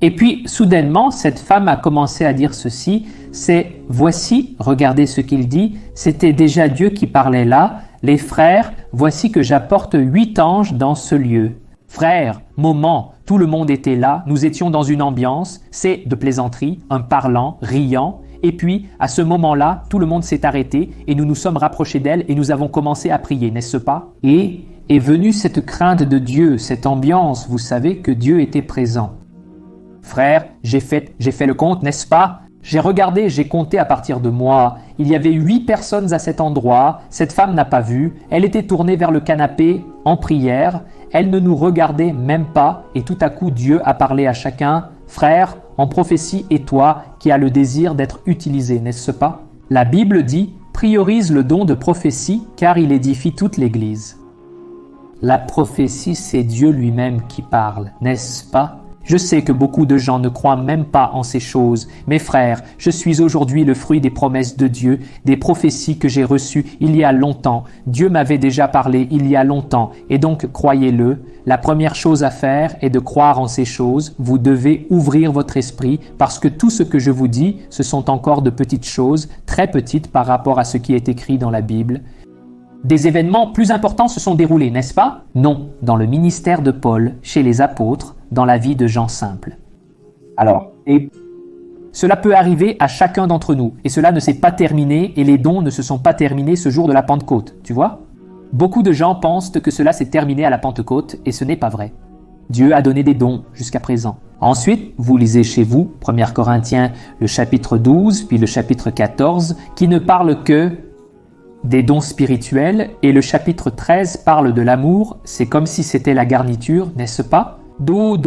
Et puis, soudainement, cette femme a commencé à dire ceci, c'est « Voici, regardez ce qu'il dit, c'était déjà Dieu qui parlait là, les frères, voici que j'apporte 8 anges dans ce lieu. » Frères, moment, tout le monde était là, nous étions dans une ambiance, c'est de plaisanterie, un parlant, riant, et puis, à ce moment-là, tout le monde s'est arrêté et nous nous sommes rapprochés d'elle et nous avons commencé à prier, n'est-ce pas? Et est venue cette crainte de Dieu, cette ambiance, vous savez que Dieu était présent. Frère, j'ai fait le compte, n'est-ce pas? J'ai regardé, j'ai compté à partir de moi. Il y avait 8 personnes à cet endroit. Cette femme n'a pas vu. Elle était tournée vers le canapé en prière. Elle ne nous regardait même pas. Et tout à coup, Dieu a parlé à chacun. Frère, en prophétie, et toi qui as le désir d'être utilisé, n'est-ce pas? La Bible dit « Priorise le don de prophétie car il édifie toute l'Église ». La prophétie, c'est Dieu lui-même qui parle, n'est-ce pas? Je sais que beaucoup de gens ne croient même pas en ces choses. Mes frères, je suis aujourd'hui le fruit des promesses de Dieu, des prophéties que j'ai reçues il y a longtemps. Dieu m'avait déjà parlé il y a longtemps, et donc croyez-le. La première chose à faire est de croire en ces choses. Vous devez ouvrir votre esprit parce que tout ce que je vous dis, ce sont encore de petites choses, très petites par rapport à ce qui est écrit dans la Bible. Des événements plus importants se sont déroulés, n'est-ce pas? Non, dans le ministère de Paul, chez les apôtres, dans la vie de gens simples. Alors, et cela peut arriver à chacun d'entre nous, et cela ne s'est pas terminé, et les dons ne se sont pas terminés ce jour de la Pentecôte, tu vois? Beaucoup de gens pensent que cela s'est terminé à la Pentecôte, et ce n'est pas vrai. Dieu a donné des dons jusqu'à présent. Ensuite, vous lisez chez vous, 1 Corinthiens, le chapitre 12, puis le chapitre 14, qui ne parle que des dons spirituels, et le chapitre 13 parle de l'amour, c'est comme si c'était la garniture, n'est-ce pas? Do,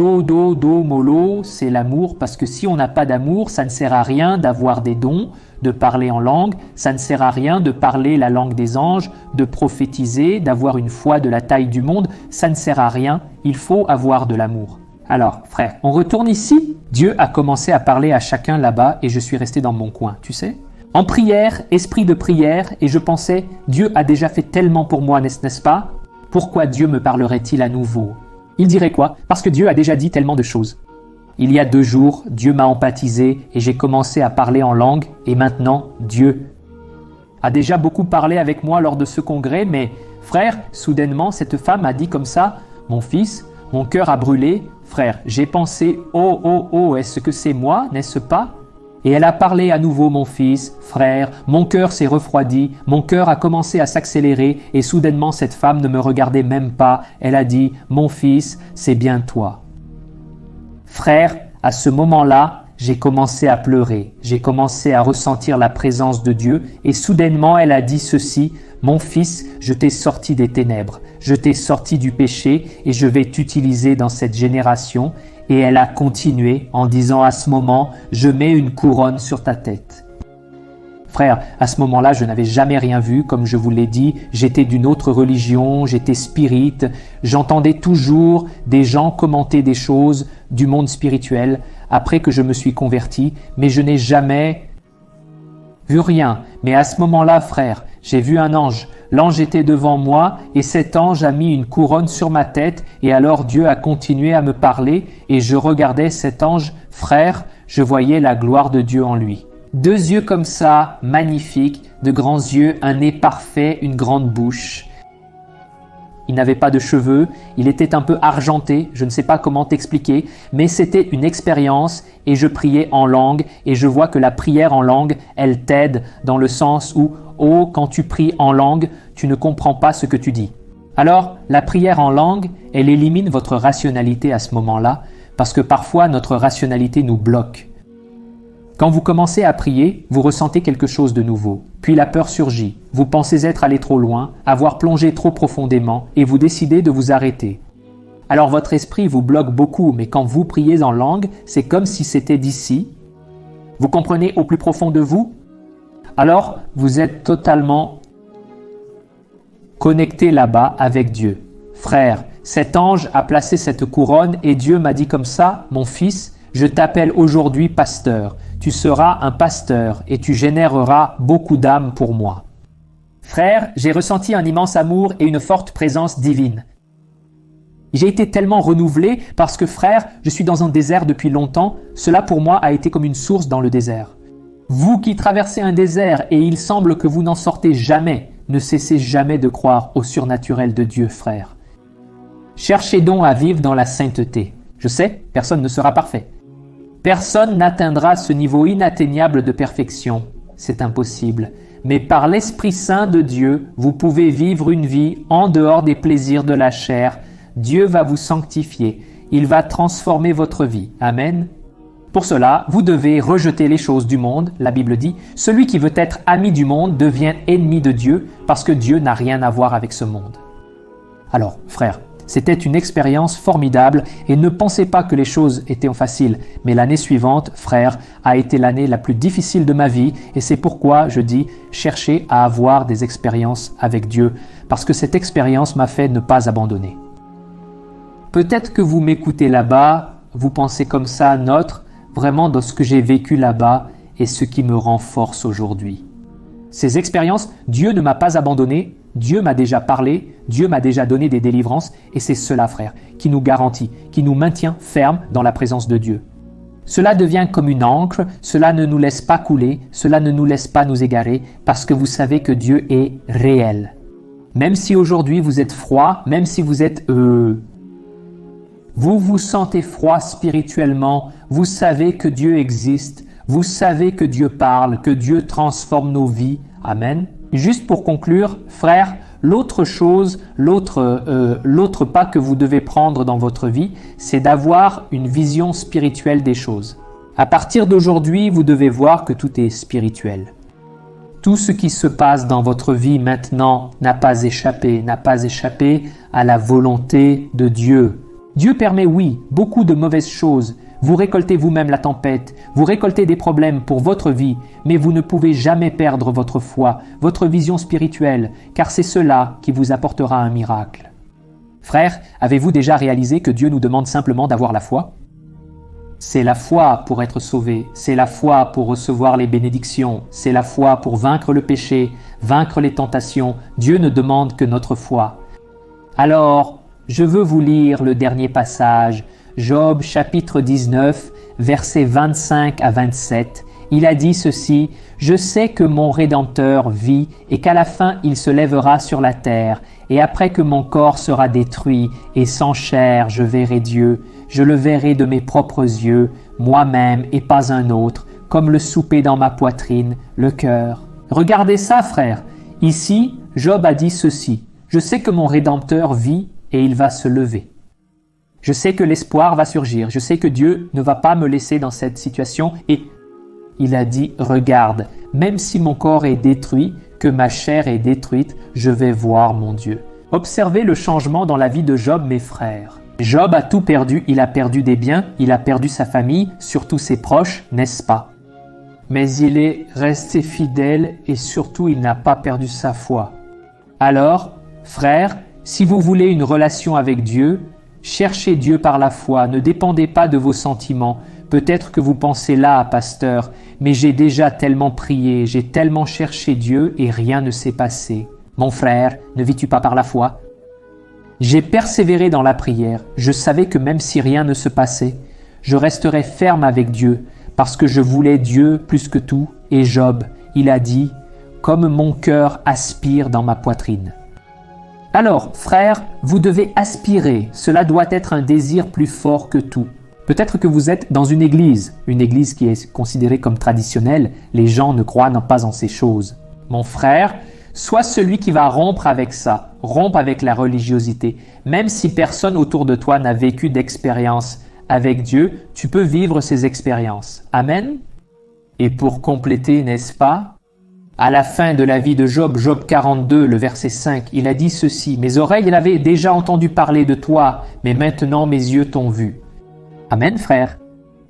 mollo, c'est l'amour, parce que si on n'a pas d'amour, ça ne sert à rien d'avoir des dons, de parler en langue, ça ne sert à rien de parler la langue des anges, de prophétiser, d'avoir une foi de la taille du monde, ça ne sert à rien, il faut avoir de l'amour. Alors, frère, on retourne ici. Dieu a commencé à parler à chacun là-bas et je suis resté dans mon coin, tu sais? En prière, esprit de prière, et je pensais, Dieu a déjà fait tellement pour moi, n'est-ce pas? Pourquoi Dieu me parlerait-il à nouveau? Il dirait quoi? Parce que Dieu a déjà dit tellement de choses. Il y a 2 jours, Dieu m'a empathisé et j'ai commencé à parler en langue, et maintenant, Dieu a déjà beaucoup parlé avec moi lors de ce congrès, mais frère, soudainement, cette femme a dit comme ça, « Mon fils, mon cœur a brûlé. Frère, j'ai pensé, oh, est-ce que c'est moi, n'est-ce pas ?» Et elle a parlé à nouveau, mon fils, frère, mon cœur s'est refroidi, mon cœur a commencé à s'accélérer et soudainement cette femme ne me regardait même pas. Elle a dit, mon fils, c'est bien toi. Frère, à ce moment-là, j'ai commencé à pleurer, j'ai commencé à ressentir la présence de Dieu et soudainement elle a dit ceci, mon fils, je t'ai sorti des ténèbres, je t'ai sorti du péché et je vais t'utiliser dans cette génération. Et elle a continué en disant à ce moment, je mets une couronne sur ta tête. Frère, à ce moment-là, je n'avais jamais rien vu, comme je vous l'ai dit, j'étais d'une autre religion, j'étais spirite, j'entendais toujours des gens commenter des choses du monde spirituel après que je me suis converti, mais je n'ai jamais vu rien. Mais à ce moment-là, frère, j'ai vu un ange. L'ange était devant moi et cet ange a mis une couronne sur ma tête et alors Dieu a continué à me parler et je regardais cet ange, frère, je voyais la gloire de Dieu en lui. 2 yeux comme ça, magnifiques, de grands yeux, un nez parfait, une grande bouche. Il n'avait pas de cheveux, il était un peu argenté, je ne sais pas comment t'expliquer, mais c'était une expérience et je priais en langue et je vois que la prière en langue, elle t'aide dans le sens où, oh, quand tu pries en langue, tu ne comprends pas ce que tu dis. Alors, la prière en langue, elle élimine votre rationalité à ce moment-là, parce que parfois notre rationalité nous bloque. Quand vous commencez à prier, vous ressentez quelque chose de nouveau. Puis la peur surgit. Vous pensez être allé trop loin, avoir plongé trop profondément et vous décidez de vous arrêter. Alors votre esprit vous bloque beaucoup, mais quand vous priez en langue, c'est comme si c'était d'ici. Vous comprenez au plus profond de vous? Alors vous êtes totalement connecté là-bas avec Dieu. Frère, cet ange a placé cette couronne et Dieu m'a dit comme ça, mon fils, je t'appelle aujourd'hui pasteur. Tu seras un pasteur et tu généreras beaucoup d'âmes pour moi. Frère, j'ai ressenti un immense amour et une forte présence divine. J'ai été tellement renouvelé parce que frère, je suis dans un désert depuis longtemps. Cela pour moi a été comme une source dans le désert. Vous qui traversez un désert et il semble que vous n'en sortez jamais, ne cessez jamais de croire au surnaturel de Dieu, frère. Cherchez donc à vivre dans la sainteté. Je sais, personne ne sera parfait. Personne n'atteindra ce niveau inatteignable de perfection. C'est impossible. Mais par l'Esprit Saint de Dieu, vous pouvez vivre une vie en dehors des plaisirs de la chair. Dieu va vous sanctifier. Il va transformer votre vie. Amen. Pour cela, vous devez rejeter les choses du monde. La Bible dit, celui qui veut être ami du monde devient ennemi de Dieu parce que Dieu n'a rien à voir avec ce monde. Alors, frère, c'était une expérience formidable et ne pensez pas que les choses étaient faciles. Mais l'année suivante, frère, a été l'année la plus difficile de ma vie et c'est pourquoi je dis cherchez à avoir des expériences avec Dieu parce que cette expérience m'a fait ne pas abandonner. Peut-être que vous m'écoutez là-bas, vous pensez comme ça, notre, vraiment dans ce que j'ai vécu là-bas et ce qui me renforce aujourd'hui. Ces expériences, Dieu ne m'a pas abandonné, Dieu m'a déjà parlé, Dieu m'a déjà donné des délivrances et c'est cela, frère, qui nous garantit, qui nous maintient fermes dans la présence de Dieu. Cela devient comme une ancre, cela ne nous laisse pas couler, cela ne nous laisse pas nous égarer parce que vous savez que Dieu est réel. Même si aujourd'hui vous êtes froid, même si vous êtes vous vous sentez froid spirituellement, vous savez que Dieu existe, vous savez que Dieu parle, que Dieu transforme nos vies. Amen. Juste pour conclure, frère, l'autre chose, l'autre pas que vous devez prendre dans votre vie, c'est d'avoir une vision spirituelle des choses. À partir d'aujourd'hui, vous devez voir que tout est spirituel. Tout ce qui se passe dans votre vie maintenant n'a pas échappé à la volonté de Dieu. Dieu permet, oui, beaucoup de mauvaises choses. Vous récoltez vous-même la tempête, vous récoltez des problèmes pour votre vie, mais vous ne pouvez jamais perdre votre foi, votre vision spirituelle, car c'est cela qui vous apportera un miracle. Frères, avez-vous déjà réalisé que Dieu nous demande simplement d'avoir la foi ? C'est la foi pour être sauvé, c'est la foi pour recevoir les bénédictions, c'est la foi pour vaincre le péché, vaincre les tentations. Dieu ne demande que notre foi. Alors, je veux vous lire le dernier passage, Job chapitre 19, versets 25 à 27. Il a dit ceci, « Je sais que mon Rédempteur vit et qu'à la fin il se lèvera sur la terre, et après que mon corps sera détruit et sans chair je verrai Dieu, je le verrai de mes propres yeux, moi-même et pas un autre, comme le souper dans ma poitrine, le cœur. » Regardez ça, frère. Ici, Job a dit ceci, « Je sais que mon Rédempteur vit et il va se lever. Je sais que l'espoir va surgir. Je sais que Dieu ne va pas me laisser dans cette situation. » Et il a dit, « Regarde, même si mon corps est détruit, que ma chair est détruite, je vais voir mon Dieu. » Observez le changement dans la vie de Job, mes frères. Job a tout perdu. Il a perdu des biens, il a perdu sa famille, surtout ses proches, n'est-ce pas? Mais il est resté fidèle et surtout il n'a pas perdu sa foi. Alors, frères, si vous voulez une relation avec Dieu, cherchez Dieu par la foi, ne dépendez pas de vos sentiments. Peut-être que vous pensez là, pasteur, mais j'ai déjà tellement prié, j'ai tellement cherché Dieu et rien ne s'est passé. Mon frère, ne vis-tu pas par la foi? J'ai persévéré dans la prière, je savais que même si rien ne se passait, je resterais ferme avec Dieu, parce que je voulais Dieu plus que tout, et Job, il a dit, « Comme mon cœur aspire dans ma poitrine. » Alors, frères, vous devez aspirer, cela doit être un désir plus fort que tout. Peut-être que vous êtes dans une église qui est considérée comme traditionnelle, les gens ne croient pas en ces choses. Mon frère, sois celui qui va rompre avec ça, rompre avec la religiosité. Même si personne autour de toi n'a vécu d'expérience avec Dieu, tu peux vivre ces expériences. Amen. Et pour compléter, n'est-ce pas? À la fin de la vie de Job, Job 42, le verset 5, il a dit ceci, « Mes oreilles avaient déjà entendu parler de toi, mais maintenant mes yeux t'ont vu. » Amen, frère.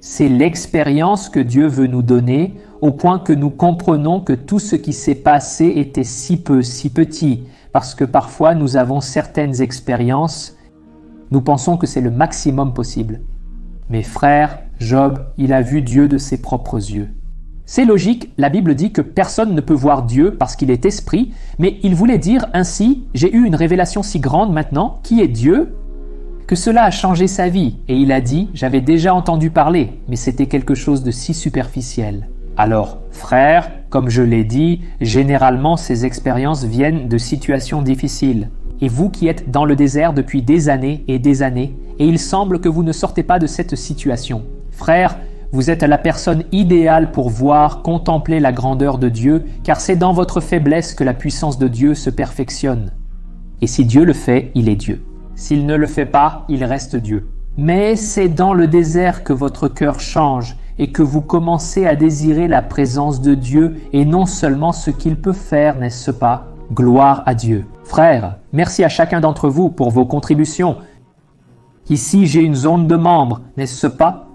C'est l'expérience que Dieu veut nous donner, au point que nous comprenons que tout ce qui s'est passé était si peu, si petit, parce que parfois nous avons certaines expériences, nous pensons que c'est le maximum possible. Mais frère, Job, il a vu Dieu de ses propres yeux. C'est logique, la Bible dit que personne ne peut voir Dieu parce qu'il est esprit, mais il voulait dire ainsi, j'ai eu une révélation si grande maintenant, qui est Dieu, que cela a changé sa vie. Et il a dit, j'avais déjà entendu parler, mais c'était quelque chose de si superficiel. Alors, frère, comme je l'ai dit, généralement ces expériences viennent de situations difficiles. Et vous qui êtes dans le désert depuis des années, et il semble que vous ne sortez pas de cette situation. Frère, vous êtes la personne idéale pour voir, contempler la grandeur de Dieu, car c'est dans votre faiblesse que la puissance de Dieu se perfectionne. Et si Dieu le fait, il est Dieu. S'il ne le fait pas, il reste Dieu. Mais c'est dans le désert que votre cœur change et que vous commencez à désirer la présence de Dieu et non seulement ce qu'il peut faire, n'est-ce pas? Gloire à Dieu. Frères, merci à chacun d'entre vous pour vos contributions. Ici, j'ai une zone de membres, n'est-ce pas?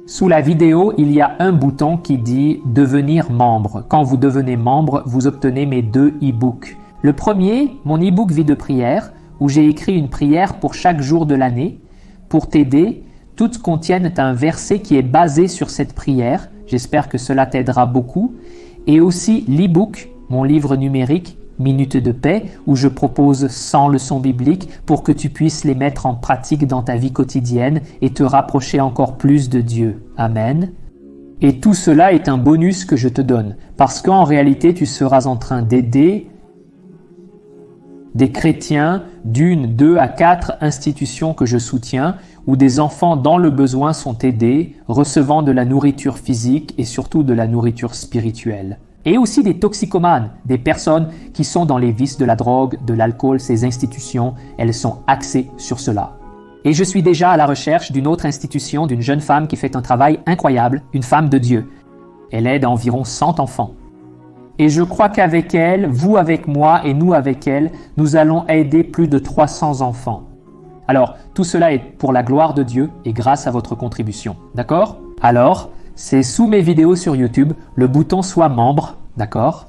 Sous la vidéo, il y a un bouton qui dit « Devenir membre ». Quand vous devenez membre, vous obtenez mes 2 e-books. Le premier, mon e-book Vie de prière, où j'ai écrit une prière pour chaque jour de l'année, pour t'aider toutes contiennent un verset qui est basé sur cette prière. J'espère que cela t'aidera beaucoup. Et aussi l'e-book, mon livre numérique, Minutes de paix, où je propose 100 leçons bibliques pour que tu puisses les mettre en pratique dans ta vie quotidienne et te rapprocher encore plus de Dieu. Amen. Et tout cela est un bonus que je te donne, parce qu'en réalité, tu seras en train d'aider des chrétiens d'1, 2 à 4 institutions que je soutiens, où des enfants dans le besoin sont aidés, recevant de la nourriture physique et surtout de la nourriture spirituelle. Et aussi des toxicomanes, des personnes qui sont dans les vices de la drogue, de l'alcool. Ces institutions, elles sont axées sur cela. Et je suis déjà à la recherche d'une autre institution, d'une jeune femme qui fait un travail incroyable, une femme de Dieu. Elle aide environ 100 enfants. Et je crois qu'avec elle, vous avec moi et nous avec elle, nous allons aider plus de 300 enfants. Alors, tout cela est pour la gloire de Dieu et grâce à votre contribution. D'accord? Alors, c'est sous mes vidéos sur YouTube, le bouton « Sois membre », d'accord?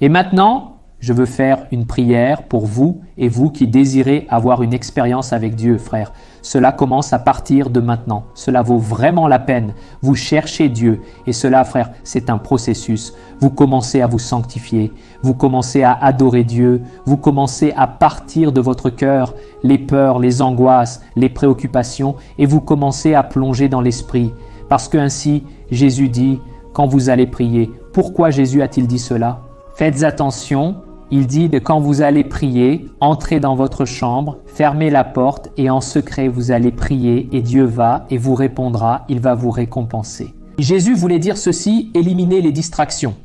Et maintenant, je veux faire une prière pour vous et vous qui désirez avoir une expérience avec Dieu, frère. Cela commence à partir de maintenant. Cela vaut vraiment la peine. Vous cherchez Dieu et cela, frère, c'est un processus. Vous commencez à vous sanctifier, vous commencez à adorer Dieu, vous commencez à partir de votre cœur les peurs, les angoisses, les préoccupations et vous commencez à plonger dans l'esprit. Parce que ainsi, Jésus dit, quand vous allez prier, pourquoi Jésus a-t-il dit cela? Faites attention, il dit de quand vous allez prier, entrez dans votre chambre, fermez la porte et en secret vous allez prier et Dieu va et vous répondra, il va vous récompenser. Jésus voulait dire ceci, éliminer les distractions.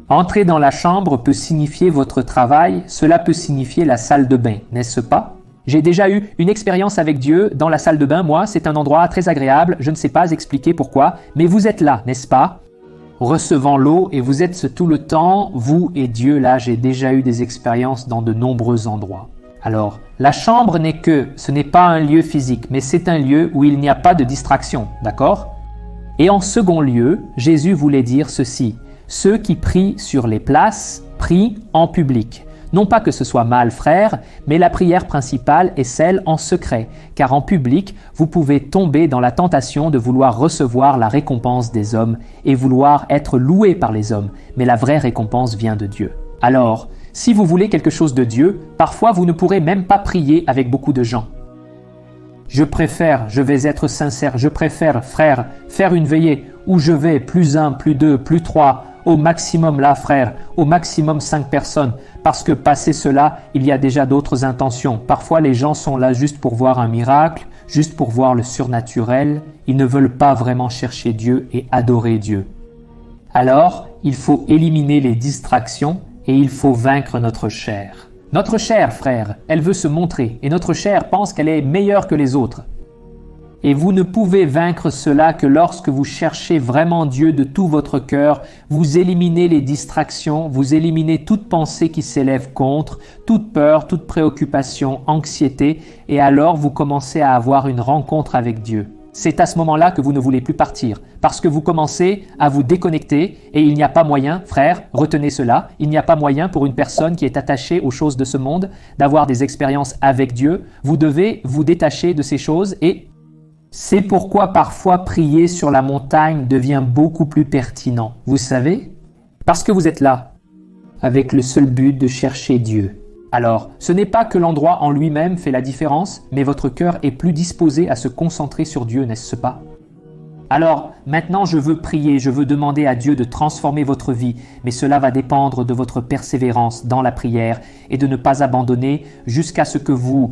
Entrer dans la chambre peut signifier votre travail, cela peut signifier la salle de bain, n'est-ce pas? J'ai déjà eu une expérience avec Dieu dans la salle de bain. Moi, c'est un endroit très agréable. Je ne sais pas expliquer pourquoi, mais vous êtes là, n'est-ce pas? Recevant l'eau et vous êtes tout le temps, vous et Dieu. Là, j'ai déjà eu des expériences dans de nombreux endroits. Alors, la chambre ce n'est pas un lieu physique, mais c'est un lieu où il n'y a pas de distraction, d'accord? Et en second lieu, Jésus voulait dire ceci. Ceux qui prient sur les places prient en public. Non pas que ce soit mal, frère, mais la prière principale est celle en secret, car en public, vous pouvez tomber dans la tentation de vouloir recevoir la récompense des hommes et vouloir être loué par les hommes, mais la vraie récompense vient de Dieu. Alors, si vous voulez quelque chose de Dieu, parfois vous ne pourrez même pas prier avec beaucoup de gens. Je vais être sincère, je préfère, frère, faire une veillée où je vais plus 1, plus 2, plus 3, au maximum là, frère, au maximum 5 personnes, parce que passé cela, il y a déjà d'autres intentions. Parfois, les gens sont là juste pour voir un miracle, juste pour voir le surnaturel. Ils ne veulent pas vraiment chercher Dieu et adorer Dieu. Alors, il faut éliminer les distractions et il faut vaincre notre chair. Notre chair, frère, elle veut se montrer et notre chair pense qu'elle est meilleure que les autres. Et vous ne pouvez vaincre cela que lorsque vous cherchez vraiment Dieu de tout votre cœur, vous éliminez les distractions, vous éliminez toute pensée qui s'élève contre, toute peur, toute préoccupation, anxiété, et alors vous commencez à avoir une rencontre avec Dieu. C'est à ce moment-là que vous ne voulez plus partir, parce que vous commencez à vous déconnecter et il n'y a pas moyen, frère, retenez cela, il n'y a pas moyen pour une personne qui est attachée aux choses de ce monde d'avoir des expériences avec Dieu. Vous devez vous détacher de ces choses et c'est pourquoi parfois prier sur la montagne devient beaucoup plus pertinent. Vous savez? Parce que vous êtes là, avec le seul but de chercher Dieu. Alors, ce n'est pas que l'endroit en lui-même fait la différence, mais votre cœur est plus disposé à se concentrer sur Dieu, n'est-ce pas? Alors, maintenant je veux prier, je veux demander à Dieu de transformer votre vie, mais cela va dépendre de votre persévérance dans la prière et de ne pas abandonner jusqu'à ce que vous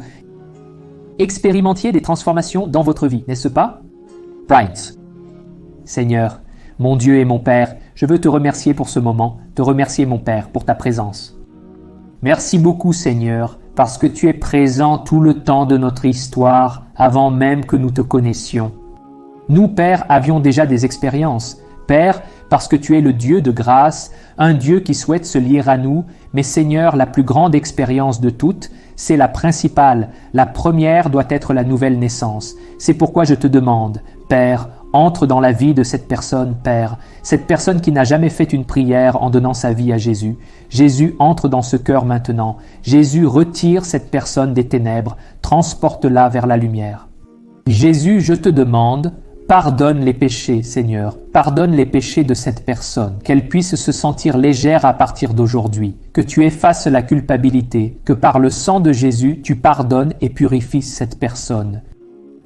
expérimentiez des transformations dans votre vie, n'est-ce pas? Right. Seigneur, mon Dieu et mon Père, je veux te remercier pour ce moment, te remercier mon Père pour ta présence. Merci beaucoup Seigneur, parce que tu es présent tout le temps de notre histoire, avant même que nous te connaissions. Nous, Père, avions déjà des expériences. Père, parce que tu es le Dieu de grâce, un Dieu qui souhaite se lier à nous, mais Seigneur, la plus grande expérience de toutes, c'est la principale. La première doit être la nouvelle naissance. C'est pourquoi je te demande, Père, entre dans la vie de cette personne, Père, cette personne qui n'a jamais fait une prière en donnant sa vie à Jésus. Jésus entre dans ce cœur maintenant. Jésus retire cette personne des ténèbres, transporte-la vers la lumière. Jésus, je te demande, pardonne les péchés, Seigneur. Pardonne les péchés de cette personne, qu'elle puisse se sentir légère à partir d'aujourd'hui, que tu effaces la culpabilité, que par le sang de Jésus, tu pardonnes et purifies cette personne.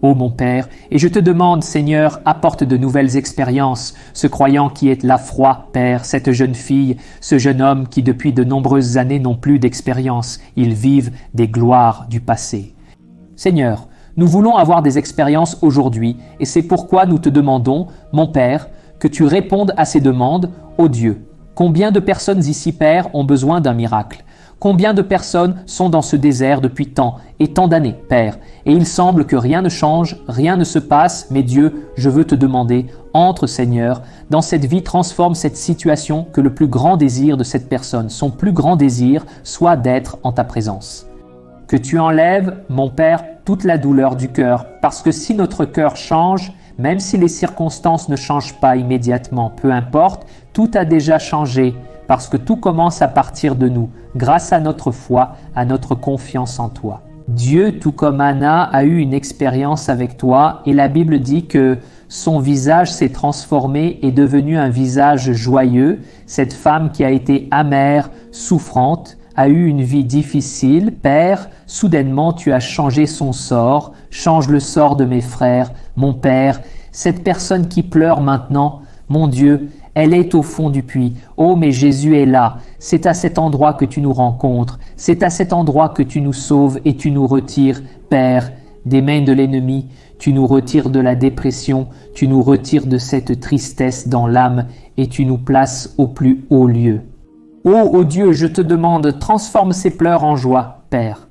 Ô mon Père, et je te demande, Seigneur, apporte de nouvelles expériences, ce croyant qui est là froid, Père, cette jeune fille, ce jeune homme qui depuis de nombreuses années n'ont plus d'expérience, ils vivent des gloires du passé. Seigneur, nous voulons avoir des expériences aujourd'hui, et c'est pourquoi nous te demandons, mon Père, que tu répondes à ces demandes, ô Dieu. Combien de personnes ici, Père, ont besoin d'un miracle ? Combien de personnes sont dans ce désert depuis tant et tant d'années, Père, et il semble que rien ne change, rien ne se passe, mais Dieu, je veux te demander, entre Seigneur, dans cette vie, transforme cette situation, que le plus grand désir de cette personne, son plus grand désir, soit d'être en ta présence. Que tu enlèves, mon Père, toute la douleur du cœur, parce que si notre cœur change, même si les circonstances ne changent pas immédiatement, peu importe, tout a déjà changé, parce que tout commence à partir de nous, grâce à notre foi, à notre confiance en toi. Dieu, tout comme Anna, a eu une expérience avec toi, et la Bible dit que son visage s'est transformé et devenu un visage joyeux. Cette femme qui a été amère, souffrante, a eu une vie difficile. Père, soudainement tu as changé son sort, change le sort de mes frères, mon Père. Cette personne qui pleure maintenant, mon Dieu, elle est au fond du puits. Oh, mais Jésus est là. C'est à cet endroit que tu nous rencontres. C'est à cet endroit que tu nous sauves et tu nous retires, Père, des mains de l'ennemi. Tu nous retires de la dépression. Tu nous retires de cette tristesse dans l'âme et tu nous places au plus haut lieu. Oh Dieu, je te demande, transforme ces pleurs en joie, Père.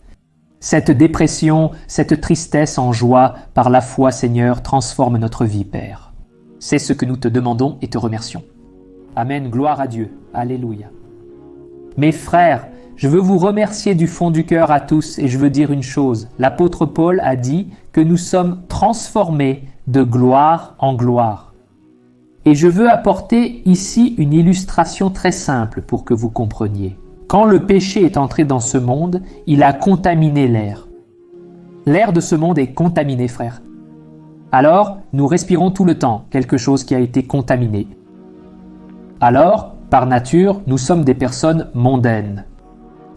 Cette dépression, cette tristesse en joie, par la foi, Seigneur, transforme notre vie, Père. C'est ce que nous te demandons et te remercions. Amen, gloire à Dieu. Alléluia. Mes frères, je veux vous remercier du fond du cœur à tous et je veux dire une chose. L'apôtre Paul a dit que nous sommes transformés de gloire en gloire. Et je veux apporter ici une illustration très simple pour que vous compreniez. Quand le péché est entré dans ce monde, il a contaminé l'air. L'air de ce monde est contaminé, frère. Alors, nous respirons tout le temps quelque chose qui a été contaminé. Alors, par nature, nous sommes des personnes mondaines.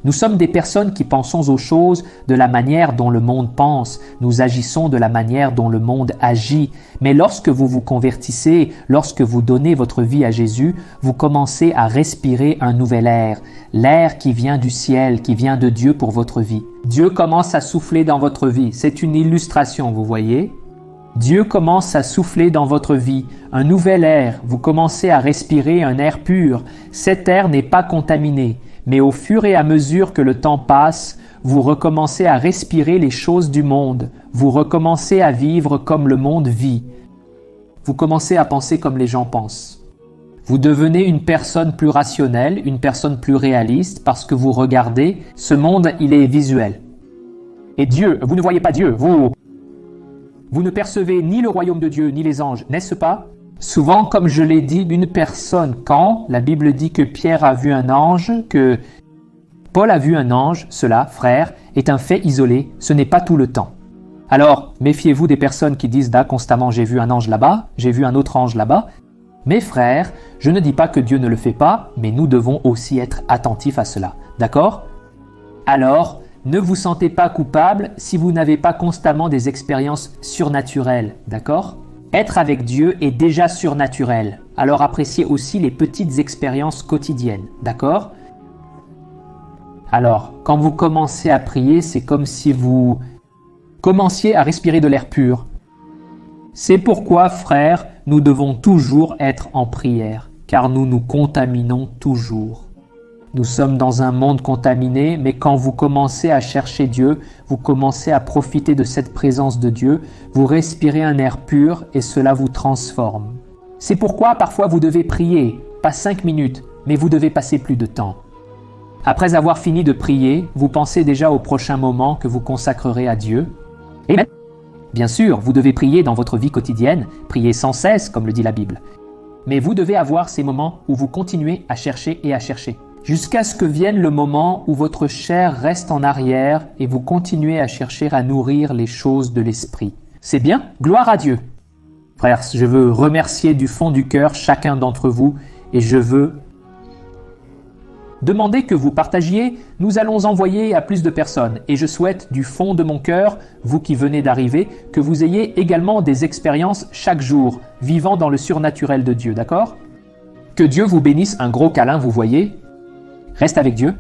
Nous sommes des personnes qui pensons aux choses de la manière dont le monde pense. Nous agissons de la manière dont le monde agit. Mais lorsque vous vous convertissez, lorsque vous donnez votre vie à Jésus, vous commencez à respirer un nouvel air. L'air qui vient du ciel, qui vient de Dieu pour votre vie. Dieu commence à souffler dans votre vie. C'est une illustration, vous voyez ? Dieu commence à souffler dans votre vie, un nouvel air, vous commencez à respirer un air pur. Cet air n'est pas contaminé, mais au fur et à mesure que le temps passe, vous recommencez à respirer les choses du monde, vous recommencez à vivre comme le monde vit. Vous commencez à penser comme les gens pensent. Vous devenez une personne plus rationnelle, une personne plus réaliste, parce que vous regardez, ce monde, il est visuel. Et Dieu, vous ne voyez pas Dieu, vous ne percevez ni le royaume de Dieu, ni les anges, n'est-ce pas? Souvent, comme je l'ai dit, une personne, quand la Bible dit que Pierre a vu un ange, que Paul a vu un ange, cela, frère, est un fait isolé, ce n'est pas tout le temps. Alors, méfiez-vous des personnes qui disent constamment « j'ai vu un ange là-bas, j'ai vu un autre ange là-bas ». Mes frères, je ne dis pas que Dieu ne le fait pas, mais nous devons aussi être attentifs à cela, d'accord? Alors, ne vous sentez pas coupable si vous n'avez pas constamment des expériences surnaturelles, d'accord? Être avec Dieu est déjà surnaturel, alors appréciez aussi les petites expériences quotidiennes, d'accord? Alors, quand vous commencez à prier, c'est comme si vous commenciez à respirer de l'air pur. C'est pourquoi, frères, nous devons toujours être en prière, car nous nous contaminons toujours. Nous sommes dans un monde contaminé, mais quand vous commencez à chercher Dieu, vous commencez à profiter de cette présence de Dieu, vous respirez un air pur et cela vous transforme. C'est pourquoi parfois vous devez prier, pas 5 minutes, mais vous devez passer plus de temps. Après avoir fini de prier, vous pensez déjà au prochain moment que vous consacrerez à Dieu. Et bien sûr, vous devez prier dans votre vie quotidienne, prier sans cesse, comme le dit la Bible. Mais vous devez avoir ces moments où vous continuez à chercher et à chercher. Jusqu'à ce que vienne le moment où votre chair reste en arrière et vous continuez à chercher à nourrir les choses de l'esprit. C'est bien, gloire à Dieu. Frères, je veux remercier du fond du cœur chacun d'entre vous et je veux demander que vous partagiez. Nous allons envoyer à plus de personnes et je souhaite du fond de mon cœur, vous qui venez d'arriver, que vous ayez également des expériences chaque jour, vivant dans le surnaturel de Dieu, d'accord? Que Dieu vous bénisse, un gros câlin, vous voyez. Reste avec Dieu.